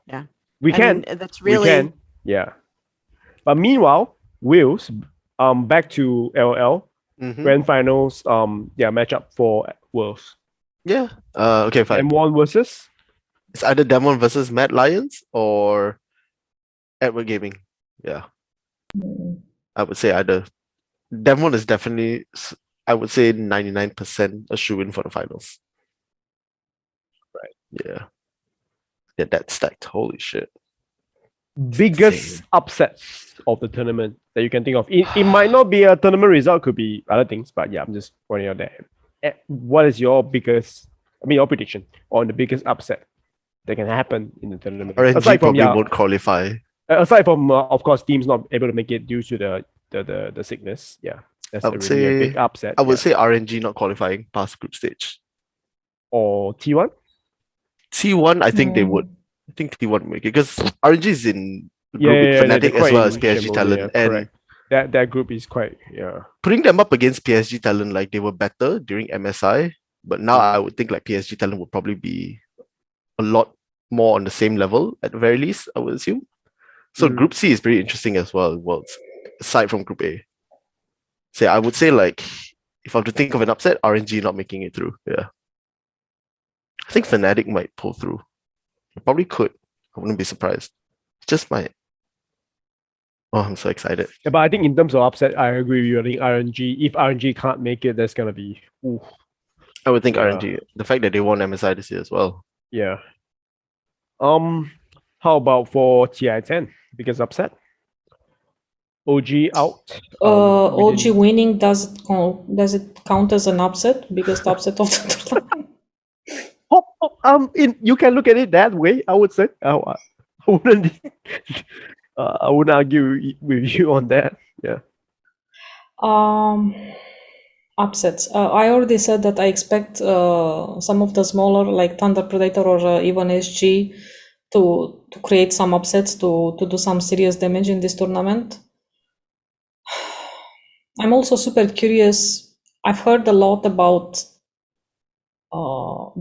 We can. That's really. We can. Yeah. But meanwhile, Wheels, back to LOL grand finals. Matchup for Worlds. Yeah. Okay, fine. M1 versus. It's either Demon versus Mad Lions or Edward Gaming. Yeah. I would say either. Demon is definitely, I would say 99% a shoo-in for the finals. Right. Yeah. Get that stacked. Holy shit. Biggest upsets of the tournament that you can think of. It might not be a tournament result, could be other things, but yeah, I'm just pointing out that. What is your prediction on the biggest upset that can happen in the tournament? RNG probably won't qualify. Aside from, of course, teams not able to make it due to the sickness. Yeah. That's a big upset. I would say RNG not qualifying past group stage. Or T1? T1, I think they would. I think T1 would make it because RNG is in group with Fnatic as well as PSG Talent. And correct. That group is quite, putting them up against PSG Talent, like they were better during MSI, but now I would think like PSG Talent would probably be a lot more on the same level at the very least, I would assume. So Group C is pretty interesting as well, Worlds, aside from Group A. So I would say like, if I have to think of an upset, RNG not making it through. Yeah. I think Fnatic might pull through. Probably could. I wouldn't be surprised. Just might. Oh, I'm so excited. Yeah, but I think in terms of upset, I agree with you. I think RNG, if RNG can't make it, that's gonna be. Oof. I would think RNG. The fact that they won MSI this year as well. Yeah. How about for TI10? Biggest upset? OG out. OG winning, does it count as an upset? Biggest upset of the tournament? You can look at it that way. I would say. I wouldn't. I wouldn't argue with you on that. Yeah. Upsets. I already said that I expect some of the smaller, like Thunder Predator or even SG, to create some upsets, to do some serious damage in this tournament. I'm also super curious. I've heard a lot about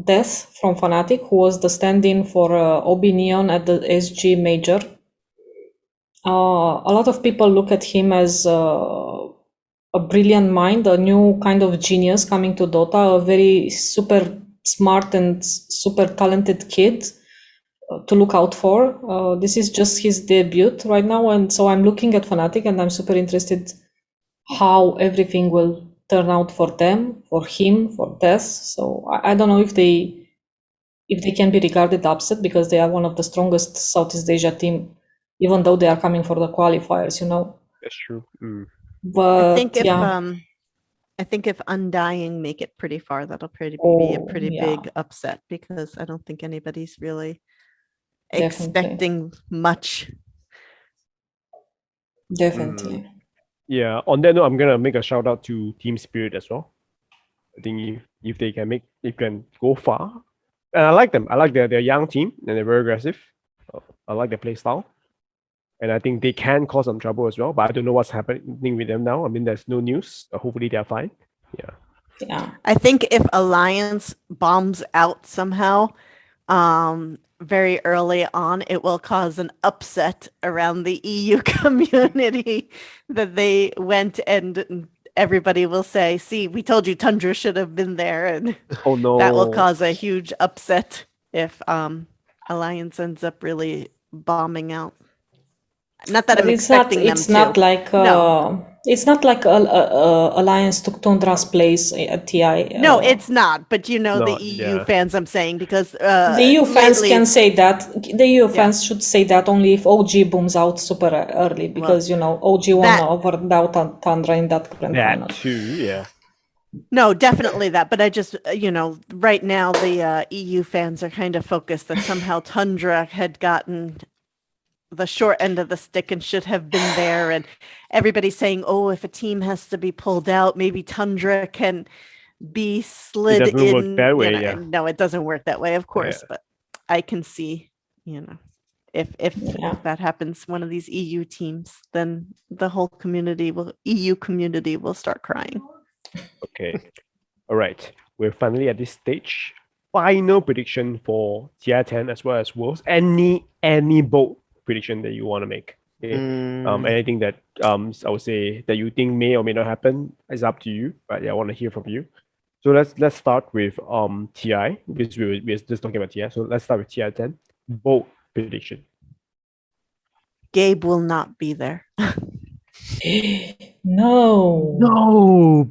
Death from Fnatic, who was the stand-in for Obi Neon at the SG Major. A lot of people look at him as a brilliant mind, a new kind of genius coming to Dota, a very super smart and super talented kid to look out for. This is just his debut right now, and so I'm looking at Fnatic and I'm super interested how everything will turn out for them, for him, for Tess. So I don't know if they can be regarded upset, because they are one of the strongest Southeast Asia team, even though they are coming for the qualifiers, That's true. But I think if Undying make it pretty far, that'll be a pretty big upset, because I don't think anybody's really expecting much. Definitely. Yeah. On that note, I'm gonna make a shout out to Team Spirit as well. I think if they can go far, and I like them. I like their young team, and they're very aggressive. I like their play style, and I think they can cause some trouble as well. But I don't know what's happening with them now. I mean, there's no news. Hopefully, they're fine. Yeah. I think if Alliance bombs out somehow, very early on, it will cause an upset around the EU community that they went, and everybody will say, see, we told you Tundra should have been there. And oh no, that will cause a huge upset if Alliance ends up really bombing out. Not that I'm expecting them to. It's not like it's not like Alliance took Tundra's place at TI. No, it's not. But the EU fans, I'm saying, because the EU fans can say that. The EU fans should say that only if OG booms out super early, because OG won over Dota Tundra in that grand final. That too, yeah. No, definitely that. But I just, right now the EU fans are kind of focused that somehow Tundra had gotten the short end of the stick and should have been there, and everybody's saying, oh, if a team has to be pulled out, maybe Tundra can be slid in. It doesn't work that way, No, it doesn't work that way, of course, but I can see, if that happens, one of these EU teams, then the whole EU community will start crying. Okay. All right, we're finally at this stage. Final prediction for TI10 as well as Worlds. Any bold prediction that you want to make? Okay. Anything that I would say that you think may or may not happen is up to you, but I want to hear from you. So let's start with TI, because we're just talking about TI. So let's start with TI10. Bold prediction. Gabe will not be there. No.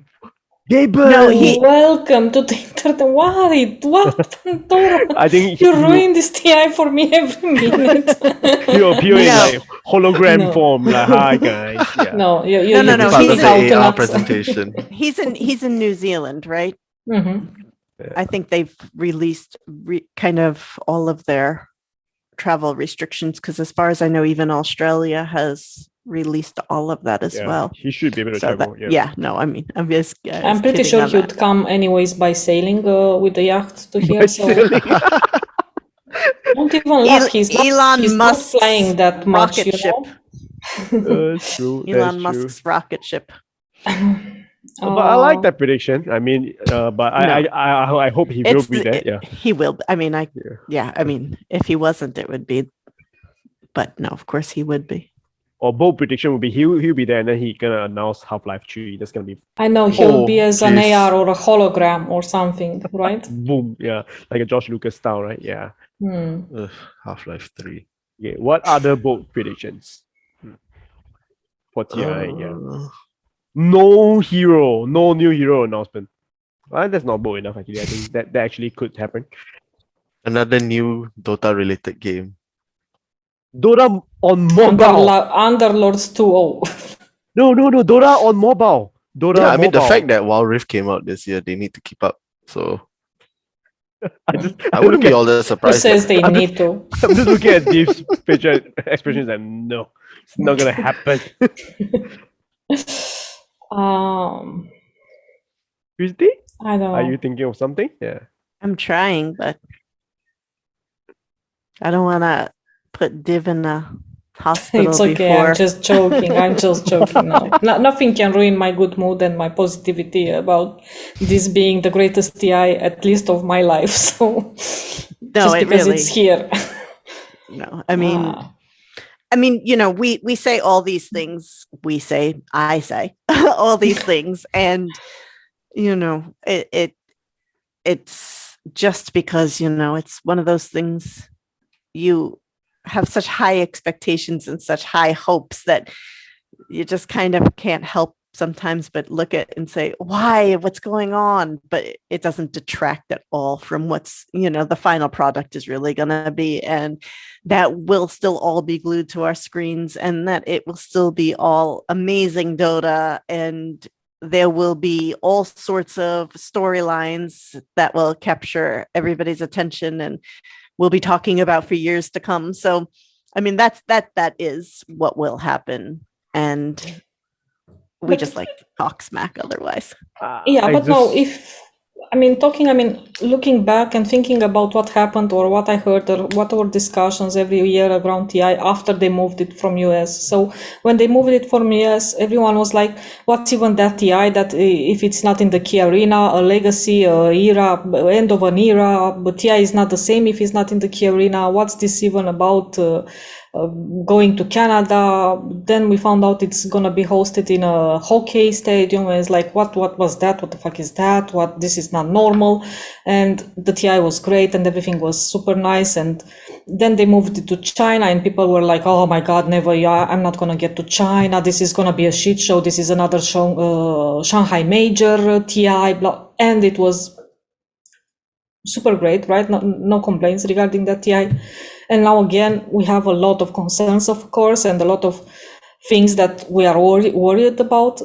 Gabe. No, welcome to the internet. What? Pandora? I think you ruin this TI for me every minute. You're appearing like hologram form, like hi guys. Yeah. No. No. He's the AR presentation. He's in New Zealand, right? Mm-hmm. Yeah. I think they've released kind of all of their travel restrictions, because as far as I know, even Australia has released all of that as well. He should be able to travel. I'm just. I'm pretty sure he'd come anyways by sailing with the yacht to here. So don't even laugh. He's not flying that much. Rocket ship. That's true. Elon Musk's rocket ship. But I like that prediction. I mean, but I hope he will be there. Yeah, he will. I mean, I mean, if he wasn't, it would be. But no, of course he would be. Or bold prediction would be he'll be there, and then he's gonna announce Half-Life 3. That's gonna be. I know he'll be as an AR or a hologram or something, right? Boom! Yeah, like a George Lucas style, right? Yeah. Half-Life 3. Okay. What other bold predictions for TI? No new hero announcement. Well, that's not bold enough, actually. I think that actually could happen. Another new Dota related game. Dota on mobile. Underlords 2.0. No. Dota on mobile. Dota. Yeah, I mean, the fact that Wild Rift came out this year, they need to keep up. So I wouldn't be all that surprised. Who says they need to? I'm just looking at Dave's picture expressions and no, it's not gonna happen. Tuesday? I don't know. Are you thinking of something? Yeah. I'm trying, but I don't want to put Div in a hospital. It's okay. Before. I'm just joking. No, nothing can ruin my good mood and my positivity about this being the greatest TI, at least of my life. So no, just because it's here. No, I mean, we say all these things. I say all these things, and it's just because it's one of those things. You have such high expectations and such high hopes that you just kind of can't help sometimes, but look at and say, why, what's going on? But it doesn't detract at all from what's, the final product is really going to be. And that will still all be glued to our screens, and that it will still be all amazing Dota, and there will be all sorts of storylines that will capture everybody's attention and we'll be talking about for years to come. So, I mean, that is what will happen. And we just like to talk smack otherwise. Looking back and thinking about what happened or what I heard or what were discussions every year around TI after they moved it from US. So when they moved it from US, everyone was like, what's even that TI, that if it's not in the key arena, a legacy, a era, end of an era, but TI is not the same if it's not in the key arena. What's this even about? Going to Canada, then we found out it's gonna be hosted in a hockey stadium, and it's like, what was that? What the fuck is that? This is not normal. And the TI was great and everything was super nice. And then they moved it to China and people were like, oh my God, never, I'm not gonna get to China. This is gonna be a shit show. This is another show, Shanghai Major, TI, blah. And it was super great, right? No complaints regarding that TI. And now again, we have a lot of concerns, of course, and a lot of things that we are worried about.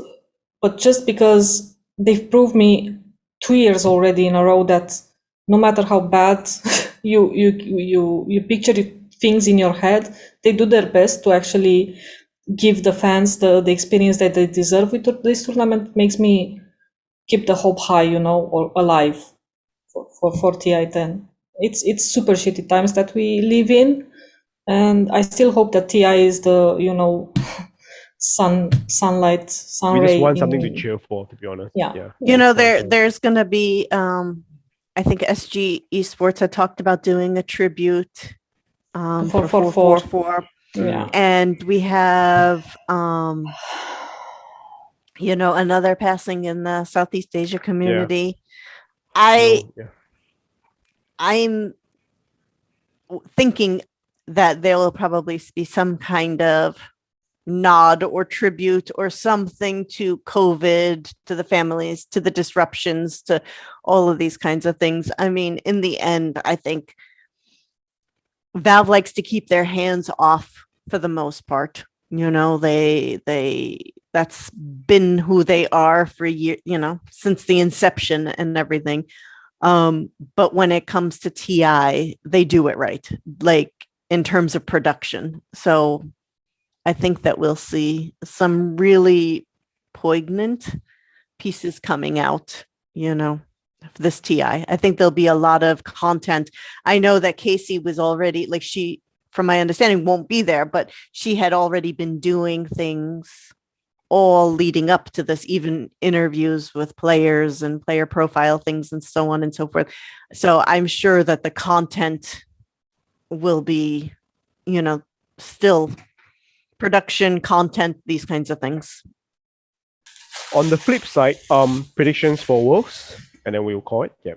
But just because they've proved me 2 years already in a row that no matter how bad you picture things in your head, they do their best to actually give the fans the experience that they deserve with this tournament. Makes me keep the hope high, or alive for TI10. It's super shitty times that we live in, and I still hope that TI is the sunlight, sun We ray. just want something to cheer for, to be honest. Yeah. There's gonna be I think SG Esports had talked about doing a tribute for 444. Yeah. And we have another passing in the Southeast Asia community. I'm thinking that there will probably be some kind of nod or tribute or something to COVID, to the families, to the disruptions, to all of these kinds of things. I mean, in the end, I think Valve likes to keep their hands off for the most part. They that's been who they are for years, since the inception and everything. But when it comes to TI, they do it right, like in terms of production. So I think that we'll see some really poignant pieces coming out, this TI. I think there'll be a lot of content. I know that Casey was already, like, she, from my understanding, won't be there, but she had already been doing things all leading up to this, even interviews with players and player profile things and so on and so forth. So I'm sure that the content will be, still production content, these kinds of things. On the flip side, predictions for Worlds, and then we'll call it. Yeah.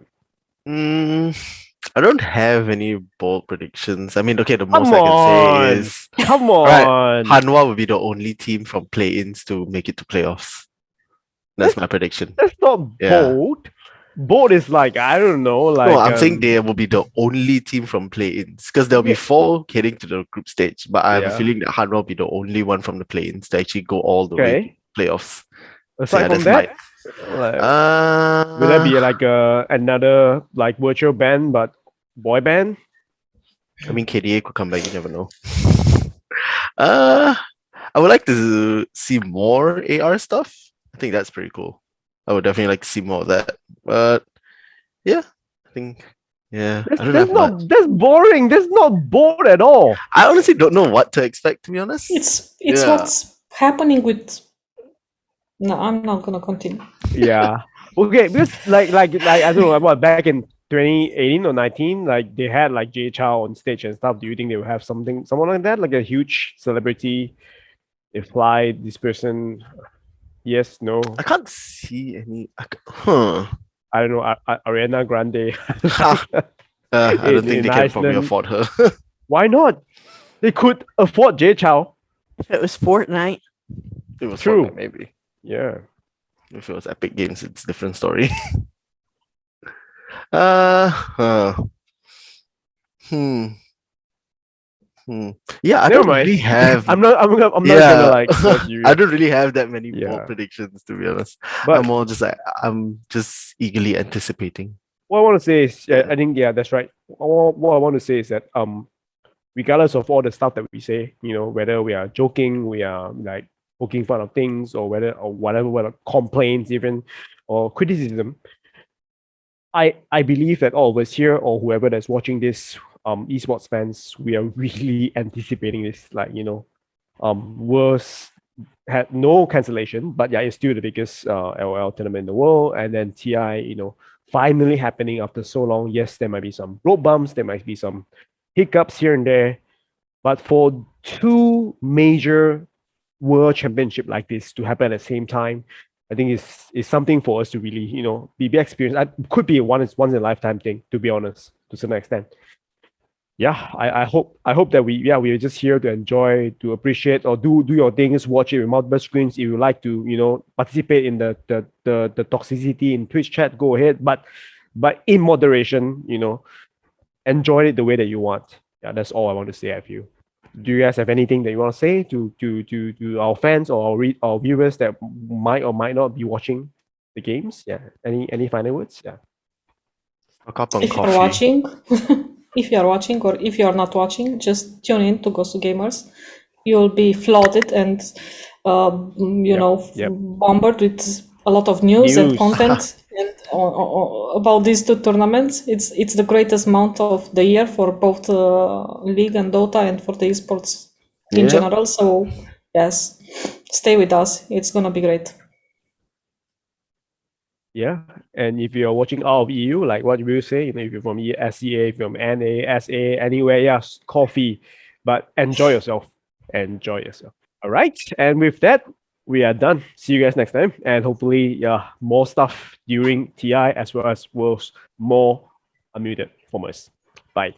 I don't have any bold predictions. I mean, okay, the most I can say is come on. Right, Hanwha will be the only team from play-ins to make it to playoffs. That's my prediction. That's not bold. Bold is like, I don't know, like. No, I'm saying they will be the only team from play-ins because there'll be 4 heading to the group stage. But I have a feeling that Hanwha will be the only one from the play-ins to actually go all the way to playoffs. Aside from that, will there be like another like virtual band but boy band? I mean, KDA could come back. You never know. I would like to see more AR stuff. I think that's pretty cool. I would definitely like to see more of that. But yeah, I think that's boring. That's not bored at all. I honestly don't know what to expect, to be honest. It's what's happening with. No, I'm not gonna continue. Yeah. Okay, because like I don't know about back in 2018 or 19, like they had like Jay Chow on stage and stuff. Do you think they will have someone like that, like a huge celebrity? They fly this person. Yes, no. I can't see any. I don't know. Ariana Grande. I don't think they can probably afford her. Why not? They could afford Jay Chow. If it was Fortnite. It was true. Fortnite, maybe. Yeah. If it was Epic Games, it's a different story. uh, hmm. Yeah, I Never don't mind. really have. I'm not gonna Yeah, like force you. I don't really have that many bold Yeah. predictions, to be honest. But I'm more just like I'm just eagerly anticipating. what I want to say is, Yeah. I think, yeah, that's right. What I want to say is that regardless of all the stuff that we say, whether we are joking, we are like poking fun of things, or whatever complaints even, or criticism, I believe that all of us here, or whoever that's watching this, esports fans, we are really anticipating this, like, Worlds had no cancellation, but yeah, it's still the biggest LOL tournament in the world. And then TI, finally happening after so long. Yes, there might be some road bumps, there might be some hiccups here and there, but for two major world championship like this to happen at the same time, I think is something for us to really, be experienced. Could be a once in a lifetime thing, to be honest, to some extent. Yeah, I hope that we're just here to enjoy, to appreciate, or do your things, watch it with multiple screens. If you like to, participate in the toxicity in Twitch chat, go ahead. But in moderation, enjoy it the way that you want. Yeah, that's all I want to say. I feel. Do you guys have anything that you want to say to our fans or our viewers that might or might not be watching the games? Yeah. Any final words? Yeah. Stock up on If you're coffee. watching, if you're watching, or if you're not watching, just tune in to GosuGamers. You'll be flooded and, Yep. bombarded with a lot of news and News. content and about these two tournaments. It's the greatest month of the year for both League and Dota, and for the esports in Yep. general. So yes, stay with us. It's gonna be great. Yeah, and if you're watching out of EU, like what we say, if you're from SCA, if you're from NA, SA, anywhere, yes, coffee, but enjoy yourself. Enjoy yourself. All right, and with that, we are done. See you guys next time, and hopefully, yeah, more stuff during TI as well as Worlds, more unmuted from us. Bye.